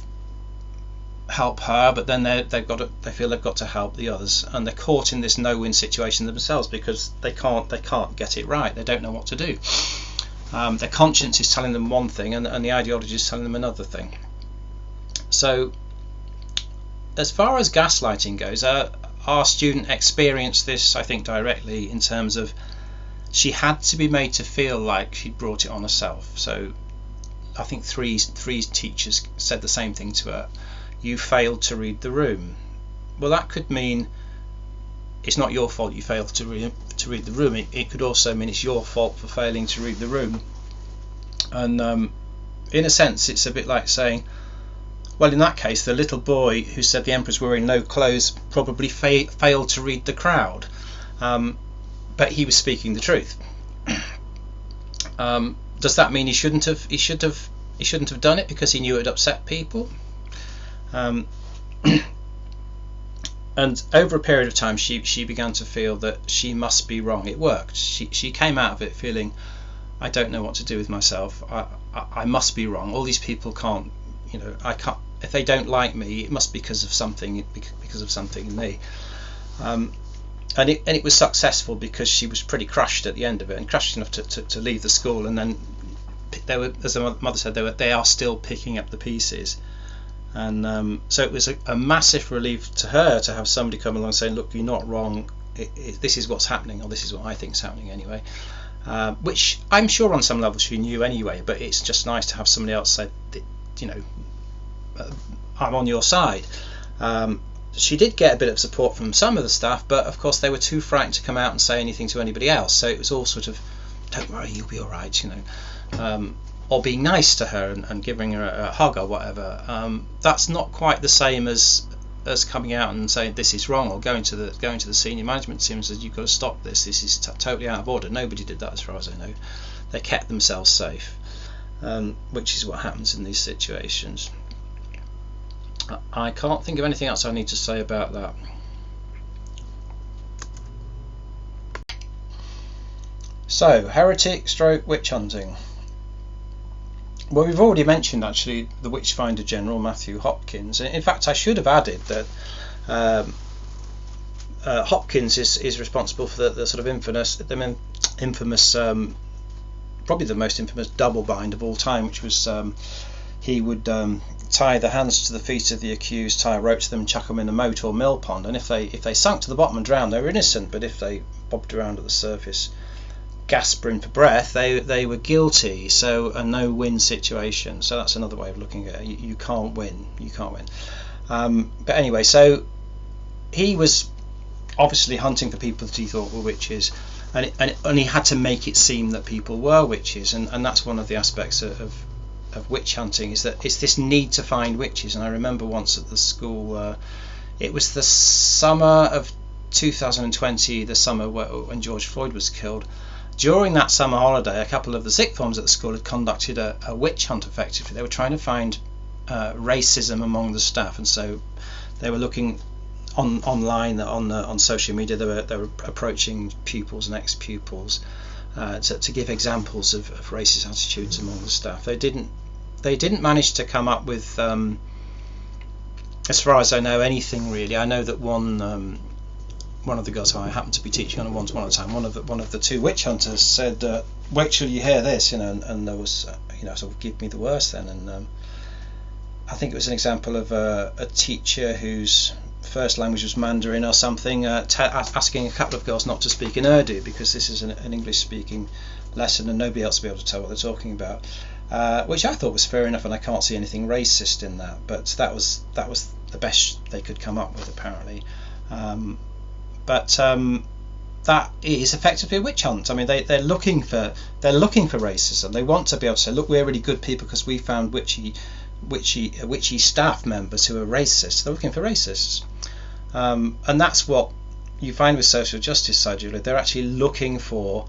help her, but then they feel they've got to help the others, and they're caught in this no-win situation themselves because they can't get it right. They don't know what to do. Their conscience is telling them one thing, and the ideology is telling them another thing. So as far as gaslighting goes, our student experienced this, I think, directly, in terms of she had to be made to feel like she'd brought it on herself. So I think three teachers said the same thing to her. You failed to read the room. Well, that could mean it's not your fault you failed to read the room. It could also mean it's your fault for failing to read the room. And in a sense, it's a bit like saying, well, in that case, the little boy who said the emperor's wearing no clothes probably failed to read the crowd, but he was speaking the truth. Does that mean he shouldn't have done it because he knew it would upset people? Um, and over a period of time, she began to feel that she must be wrong. It worked. She came out of it feeling, I don't know what to do with myself. I must be wrong. All these people can't, I can't. If they don't like me, it must be because of something in me. And it was successful, because she was pretty crushed at the end of it, and crushed enough to leave the school. And then they were, as the mother said, they are still picking up the pieces. And so it was a massive relief to her to have somebody come along saying, look, you're not wrong. This is what's happening, or this is what I think is happening anyway. Which I'm sure on some level she knew anyway, but it's just nice to have somebody else say, I'm on your side. She did get a bit of support from some of the staff, but of course they were too frightened to come out and say anything to anybody else. So it was all sort of, don't worry, you'll be all right, or being nice to her and giving her a hug or whatever. That's not quite the same as coming out and saying this is wrong, or going to the senior management team and says, you've got to stop this. This is totally out of order. Nobody did that, as far as I know. They kept themselves safe, which is what happens in these situations. I can't think of anything else I need to say about that. So, heretic / witch hunting. Well, we've already mentioned actually the Witchfinder General Matthew Hopkins. In fact, I should have added that Hopkins is responsible for the sort of infamous, probably the most infamous double bind of all time, which was he would tie the hands to the feet of the accused, tie a rope to them, and chuck them in a moat or mill pond. And if they sunk to the bottom and drowned, they were innocent. But if they bobbed around at the surface, gasping for breath, they were guilty. So a no-win situation. So that's another way of looking at it. You can't win. But anyway, so he was obviously hunting for people that he thought were witches, and he had to make it seem that people were witches, and that's one of the aspects of witch hunting, is that it's this need to find witches. And I remember once at the school, it was the summer of 2020, the summer when George Floyd was killed. During that summer holiday, a couple of the sixth forms at the school had conducted a witch hunt. Effectively, they were trying to find racism among the staff, and so they were looking online on social media. They were approaching pupils and ex-pupils to give examples of racist attitudes among the staff. They didn't manage to come up with, as far as I know, anything really. I know that one of the girls who I happened to be teaching on a one-to-one at the time, one of the two witch hunters said, "Wait till you hear this," and there was, sort of give me the worst then. And I think it was an example of a teacher whose first language was Mandarin or something, asking a couple of girls not to speak in Urdu because this is an English-speaking lesson and nobody else will be able to tell what they're talking about, which I thought was fair enough, and I can't see anything racist in that. But that was the best they could come up with, apparently. But that is effectively a witch hunt. I mean, they're looking for racism. They want to be able to say, look, we're really good people because we found witchy staff members who are racist. They're looking for racists, and that's what you find with social justice side, Julia. They're actually looking for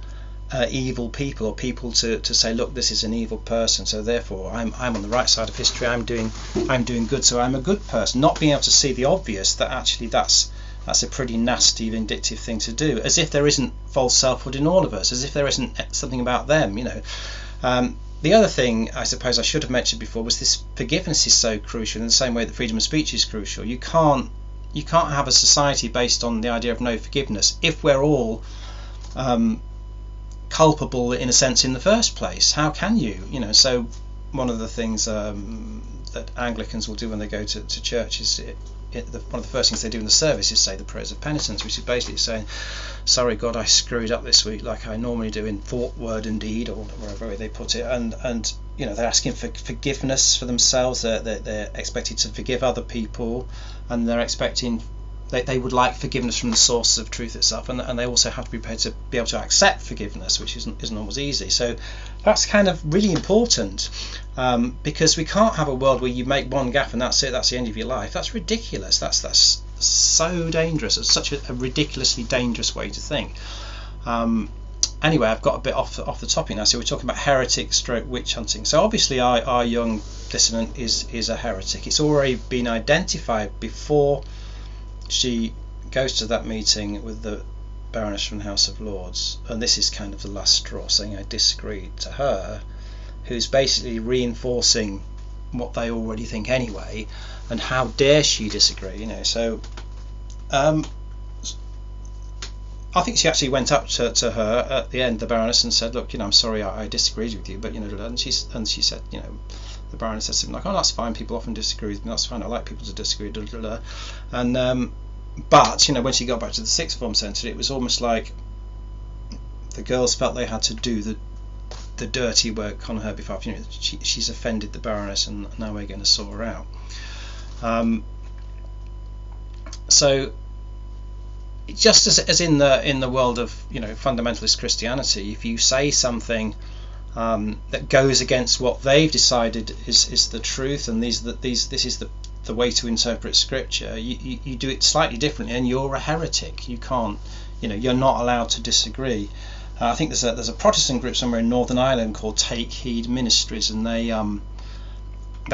evil people, or people to say, look, this is an evil person, so therefore I'm on the right side of history. I'm doing good, so I'm a good person. Not being able to see the obvious, that actually that's a pretty nasty, vindictive thing to do, as if there isn't false selfhood in all of us, as if there isn't something about them, The other thing I suppose I should have mentioned before was this forgiveness is so crucial, in the same way that freedom of speech is crucial. You can't have a society based on the idea of no forgiveness if we're all culpable in a sense in the first place. How can you? So one of the things that Anglicans will do when they go to church is one of the first things they do in the service is say the prayers of penitence, which is basically saying, sorry God, I screwed up this week, like I normally do in thought, word and deed, or wherever they put it, and they're asking for forgiveness for themselves. They're expected to forgive other people, and they're expecting they would like forgiveness from the source of truth itself, and they also have to be prepared to be able to accept forgiveness, which isn't always easy. So that's kind of really important, because we can't have a world where you make one gaffe and that's it, that's the end of your life. That's ridiculous. That's so dangerous. It's such a ridiculously dangerous way to think. Anyway, I've got a bit off the topic now. So we're talking about heretic stroke witch hunting. So obviously our young dissonant is a heretic. It's already been identified before she goes to that meeting with the Baroness from the House of Lords, and this is kind of the last straw, saying I disagree to her, who's basically reinforcing what they already think anyway, and how dare she disagree, so I think she actually went up to her at the end, the Baroness, and said, look, I'm sorry I disagreed with you, but and she said, the Baroness said something like, oh, that's fine, people often disagree with me, that's fine, I like people to disagree, and but when she got back to the sixth form centre, it was almost like the girls felt they had to do the dirty work on her behalf. She's offended the Baroness, and now we're going to sort her out. So just as in the world of fundamentalist Christianity, if you say something that goes against what they've decided is the truth, and this is the way to interpret scripture, you do it slightly differently, and you're a heretic. You can't, you're not allowed to disagree. I think there's a Protestant group somewhere in Northern Ireland called Take Heed Ministries, and they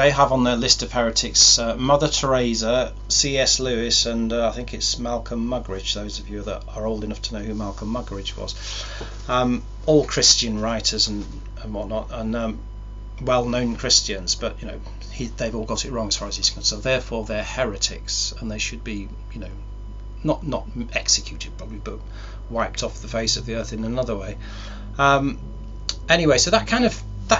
have on their list of heretics Mother Teresa, C.S. Lewis, and I think it's Malcolm Muggeridge. Those of you that are old enough to know who Malcolm Muggeridge was, all Christian writers and whatnot, and well-known Christians, but they've all got it wrong as far as he's concerned. So therefore, they're heretics, and they should be, not executed probably, but wiped off the face of the earth in another way. Anyway, so that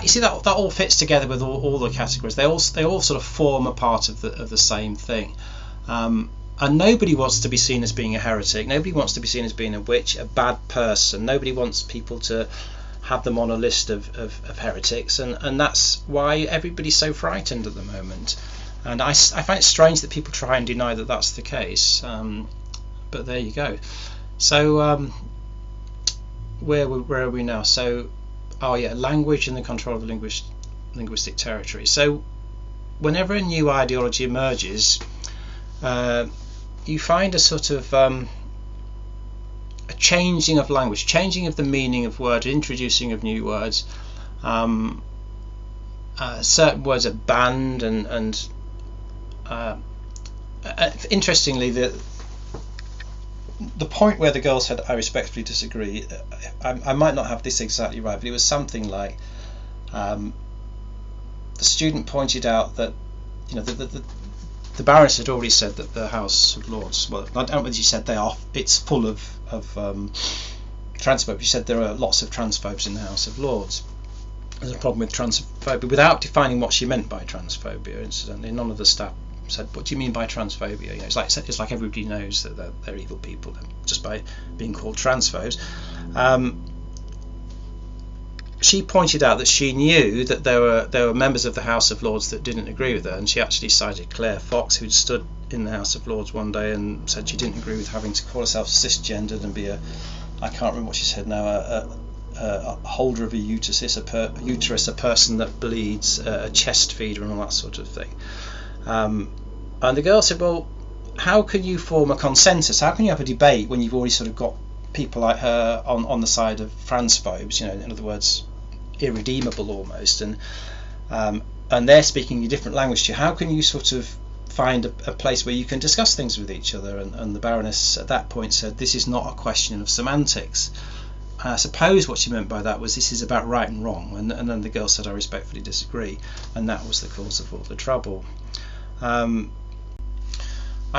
you see that all fits together with all the categories. They all sort of form a part of the same thing. And nobody wants to be seen as being a heretic. Nobody wants to be seen as being a witch, a bad person. Nobody wants people to have them on a list of heretics, and that's why everybody's so frightened at the moment. And I find it strange that people try and deny that that's the case, but there you go. So where are we now? So language and the control of the linguistic territory. So whenever a new ideology emerges, you find a sort of a changing of language, changing of the meaning of words, introducing of new words. Certain words are banned, and interestingly, the point where the girl said, I respectfully disagree, I might not have this exactly right, but it was something like the student pointed out that the Baroness had already said that the House of Lords, well, I don't know whether she said it's full of transphobes. She said there are lots of transphobes in the House of Lords. There's a problem with transphobia, without defining what she meant by transphobia. Incidentally, none of the staff said, what do you mean by transphobia? It's like everybody knows that they're evil people just by being called transphobes. She pointed out that she knew that there were members of the House of Lords that didn't agree with her, and she actually cited Claire Fox, who'd stood in the House of Lords one day and said she didn't agree with having to call herself cisgendered and be I can't remember what she said now, a holder of a uterus, a person that bleeds, a chest feeder, and all that sort of thing. And the girl said, well, how can you form a consensus? How can you have a debate when you've already sort of got people like her on the side of transphobes, in other words, irredeemable almost, and they're speaking a different language to you? How can you sort of find a place where you can discuss things with each other? And the Baroness at that point said, this is not a question of semantics. I suppose what she meant by that was this is about right and wrong, and then the girl said, I respectfully disagree, and that was the cause of all the trouble. I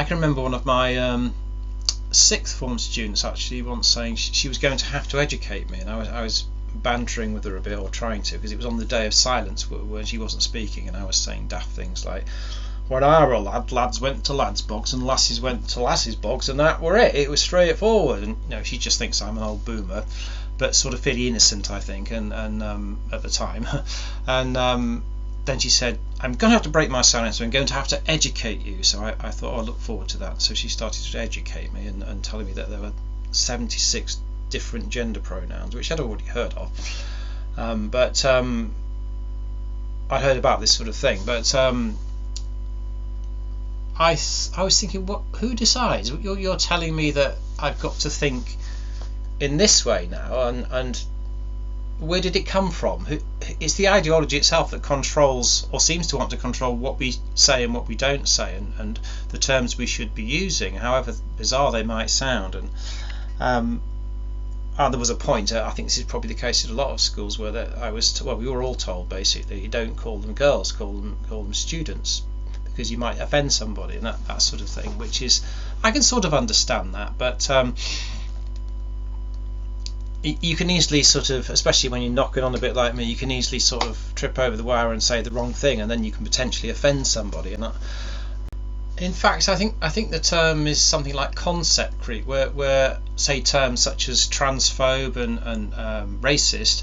can remember one of my sixth form students actually once saying she was going to have to educate me, and I was bantering with her a bit, or trying to, because it was on the day of silence where she wasn't speaking, and I was saying daft things like, when I were a lad, lads went to lads' bogs and lassies went to lassies' bogs, and that were it was straightforward. And she just thinks I'm an old boomer, but sort of fairly innocent, I think, and at the time. And then she said, I'm going to have to break my silence, so I'm going to have to educate you. So I thought, I look forward to that. So she started to educate me and telling me that there were 76 different gender pronouns, which I'd already heard of. But I heard about this sort of thing. But I was thinking, who decides? You're telling me that I've got to think in this way now, and where did it come from? It's the ideology itself that controls, or seems to want to control, what we say and what we don't say, and the terms we should be using, however bizarre they might sound. And there was a point, I think this is probably the case in a lot of schools, where we were all told basically, you don't call them girls, call them students, because you might offend somebody, and that sort of thing, which is, I can sort of understand that, but you can easily sort of, especially when you're knocking on a bit like me, you can easily sort of trip over the wire and say the wrong thing, and then you can potentially offend somebody. And in fact, I think the term is something like concept creep, where say terms such as transphobe and racist,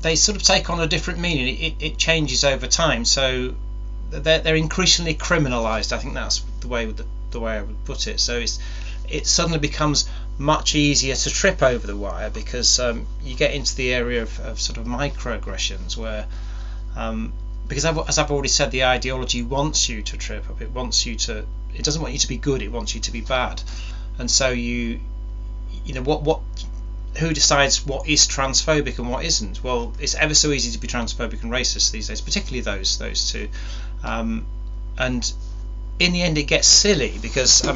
they sort of take on a different meaning. It changes over time, so they're increasingly criminalised. I think that's the way I would put it. So it suddenly becomes much easier to trip over the wire, because you get into the area of sort of microaggressions, where because as I've already said, the ideology wants you to trip up. It doesn't want you to be good, it wants you to be bad. And so you know who decides what is transphobic and what isn't? Well, it's ever so easy to be transphobic and racist these days, particularly those two, and in the end it gets silly, because I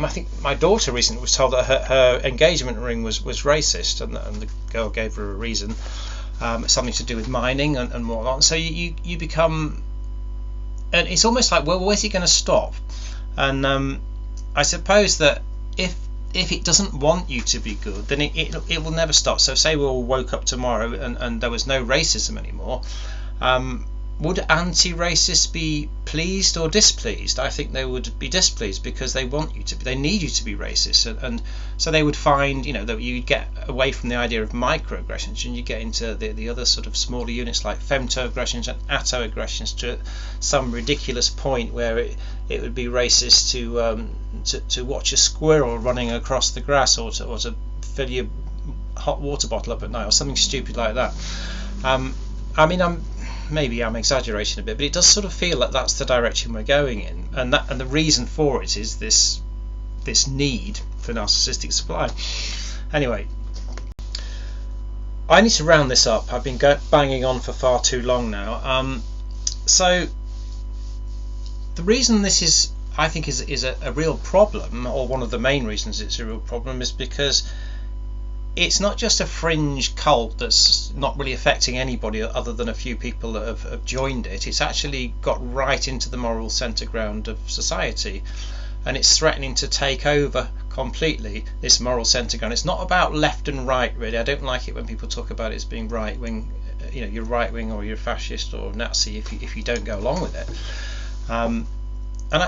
think my daughter recently was told that her engagement ring was racist, and the girl gave her a reason, something to do with mining and whatnot. So you become, and it's almost like, well, where's he going to stop? And I suppose that if it doesn't want you to be good, then it will never stop. So say we all woke up tomorrow and there was no racism anymore, would anti-racists be pleased or displeased? I think they would be displeased, because they need you to be racist, and so they would find, that you get away from the idea of microaggressions, and you get into the other sort of smaller units like femtoaggressions and attoaggressions, to some ridiculous point where it would be racist to watch a squirrel running across the grass, or to fill your hot water bottle up at night, or something stupid like that. Maybe I'm exaggerating a bit, but it does sort of feel like that's the direction we're going in, and the reason for it is this need for narcissistic supply. Anyway, I need to round this up. I've been banging on for far too long now. So the reason this is, I think, is a real problem, or one of the main reasons it's a real problem, is because it's not just a fringe cult that's not really affecting anybody other than a few people that have joined it. It's actually got right into the moral centre ground of society, and it's threatening to take over completely this moral centre ground. It's not about left and right, really. I don't like it when people talk about it as being right wing. You're right wing, or you're fascist or Nazi if you don't go along with it. And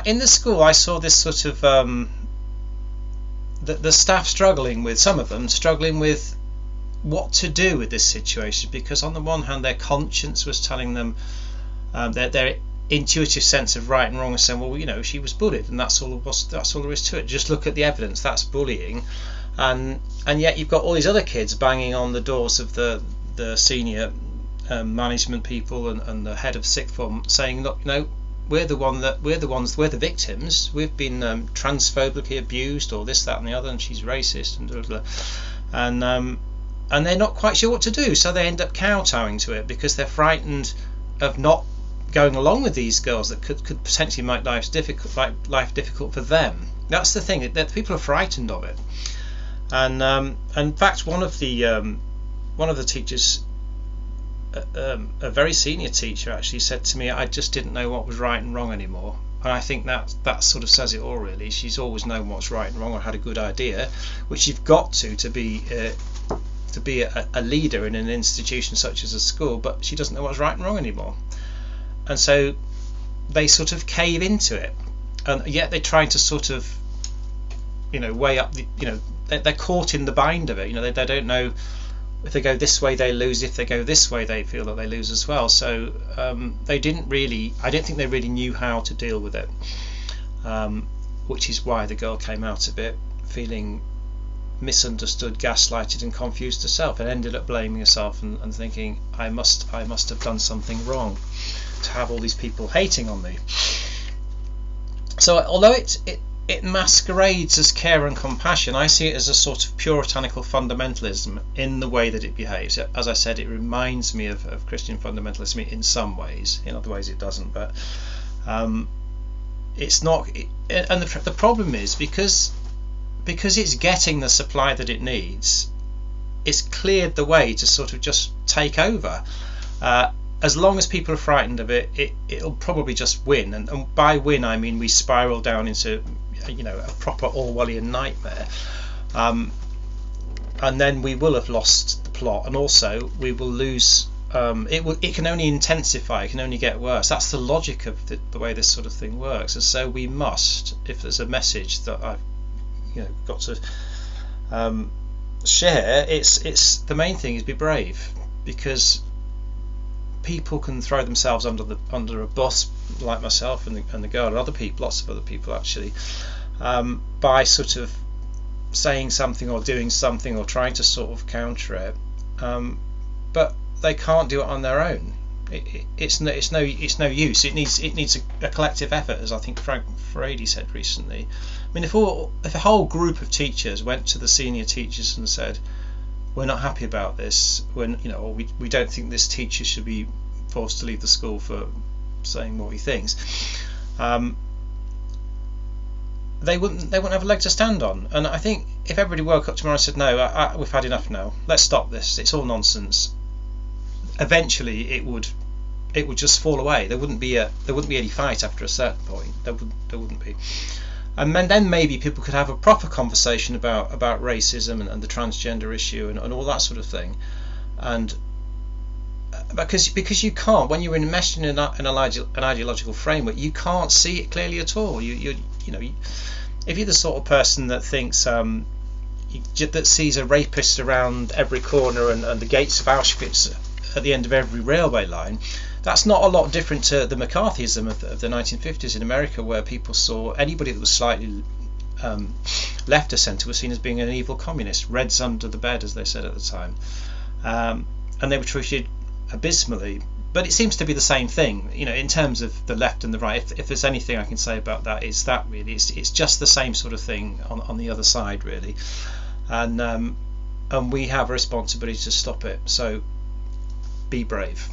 in the school, I saw this sort of the staff struggling with what to do with this situation, because on the one hand their conscience was telling them, their intuitive sense of right and wrong was saying, well, she was bullied, and that's all there is to it. Just look at the evidence, that's bullying. And yet you've got all these other kids banging on the doors of the senior management people and the head of sixth form, saying, look, we're the victims. We've been transphobically abused, or this, that, and the other, and she's racist, and blah, blah, blah. And they're not quite sure what to do, so they end up kowtowing to it, because they're frightened of not going along with these girls that could potentially make life difficult for them. That's the thing, that people are frightened of it. And in fact, one of the teachers, a very senior teacher, actually said to me, I just didn't know what was right and wrong anymore. And I think that sort of says it all, really. She's always known what's right and wrong, or had a good idea, which you've got to be a leader in an institution such as a school, but she doesn't know what's right and wrong anymore. And so they sort of cave into it, and yet they're trying to sort of weigh up they're caught in the bind of it. They don't know, if they go this way they lose, if they go this way they feel that they lose as well. So I don't think they really knew how to deal with it, which is why the girl came out of it feeling misunderstood, gaslighted and confused herself, and ended up blaming herself and thinking, I must have done something wrong to have all these people hating on me. So although it masquerades as care and compassion. I see it as a sort of puritanical fundamentalism in the way that it behaves. As I said, it reminds me of Christian fundamentalism in some ways. In other ways it doesn't, but it's not. And the problem is because it's getting the supply that it needs, it's cleared the way to sort of just take over. As long as people are frightened of it, it'll probably just win. And by win, I mean we spiral down into, a proper Orwellian nightmare. And then we will have lost the plot, and also we will lose. It can only intensify. It can only get worse. That's the logic of the way this sort of thing works. And so we must, if there's a message that I've got to share, it's the main thing is be brave, because people can throw themselves under a bus, like myself and the girl and other people, lots of other people actually, by sort of saying something or doing something or trying to sort of counter it, but they can't do it on their own. It's no use. It needs a collective effort, as I think Frank Furedi said recently. I mean, if a whole group of teachers went to the senior teachers and said, we're not happy about this, or we don't think this teacher should be forced to leave the school for saying what he thinks, they wouldn't have a leg to stand on. And I think if everybody woke up tomorrow and said, no, we've had enough now, let's stop this, it's all nonsense, eventually it would just fall away. There wouldn't be any fight after a certain point. There wouldn't be. And then maybe people could have a proper conversation about racism and the transgender issue and all that sort of thing. And because you can't, when you're enmeshed in an ideological framework, you can't see it clearly at all. If you're the sort of person that thinks that sees a rapist around every corner and the gates of Auschwitz at the end of every railway line, that's not a lot different to the McCarthyism of the 1950s in America, where people saw anybody that was slightly left of centre was seen as being an evil communist, Reds under the bed, as they said at the time, and they were treated abysmally. But it seems to be the same thing, in terms of the left and the right. If there's anything I can say about that, it's that really it's just the same sort of thing on the other side, really, and we have a responsibility to stop it. So be brave.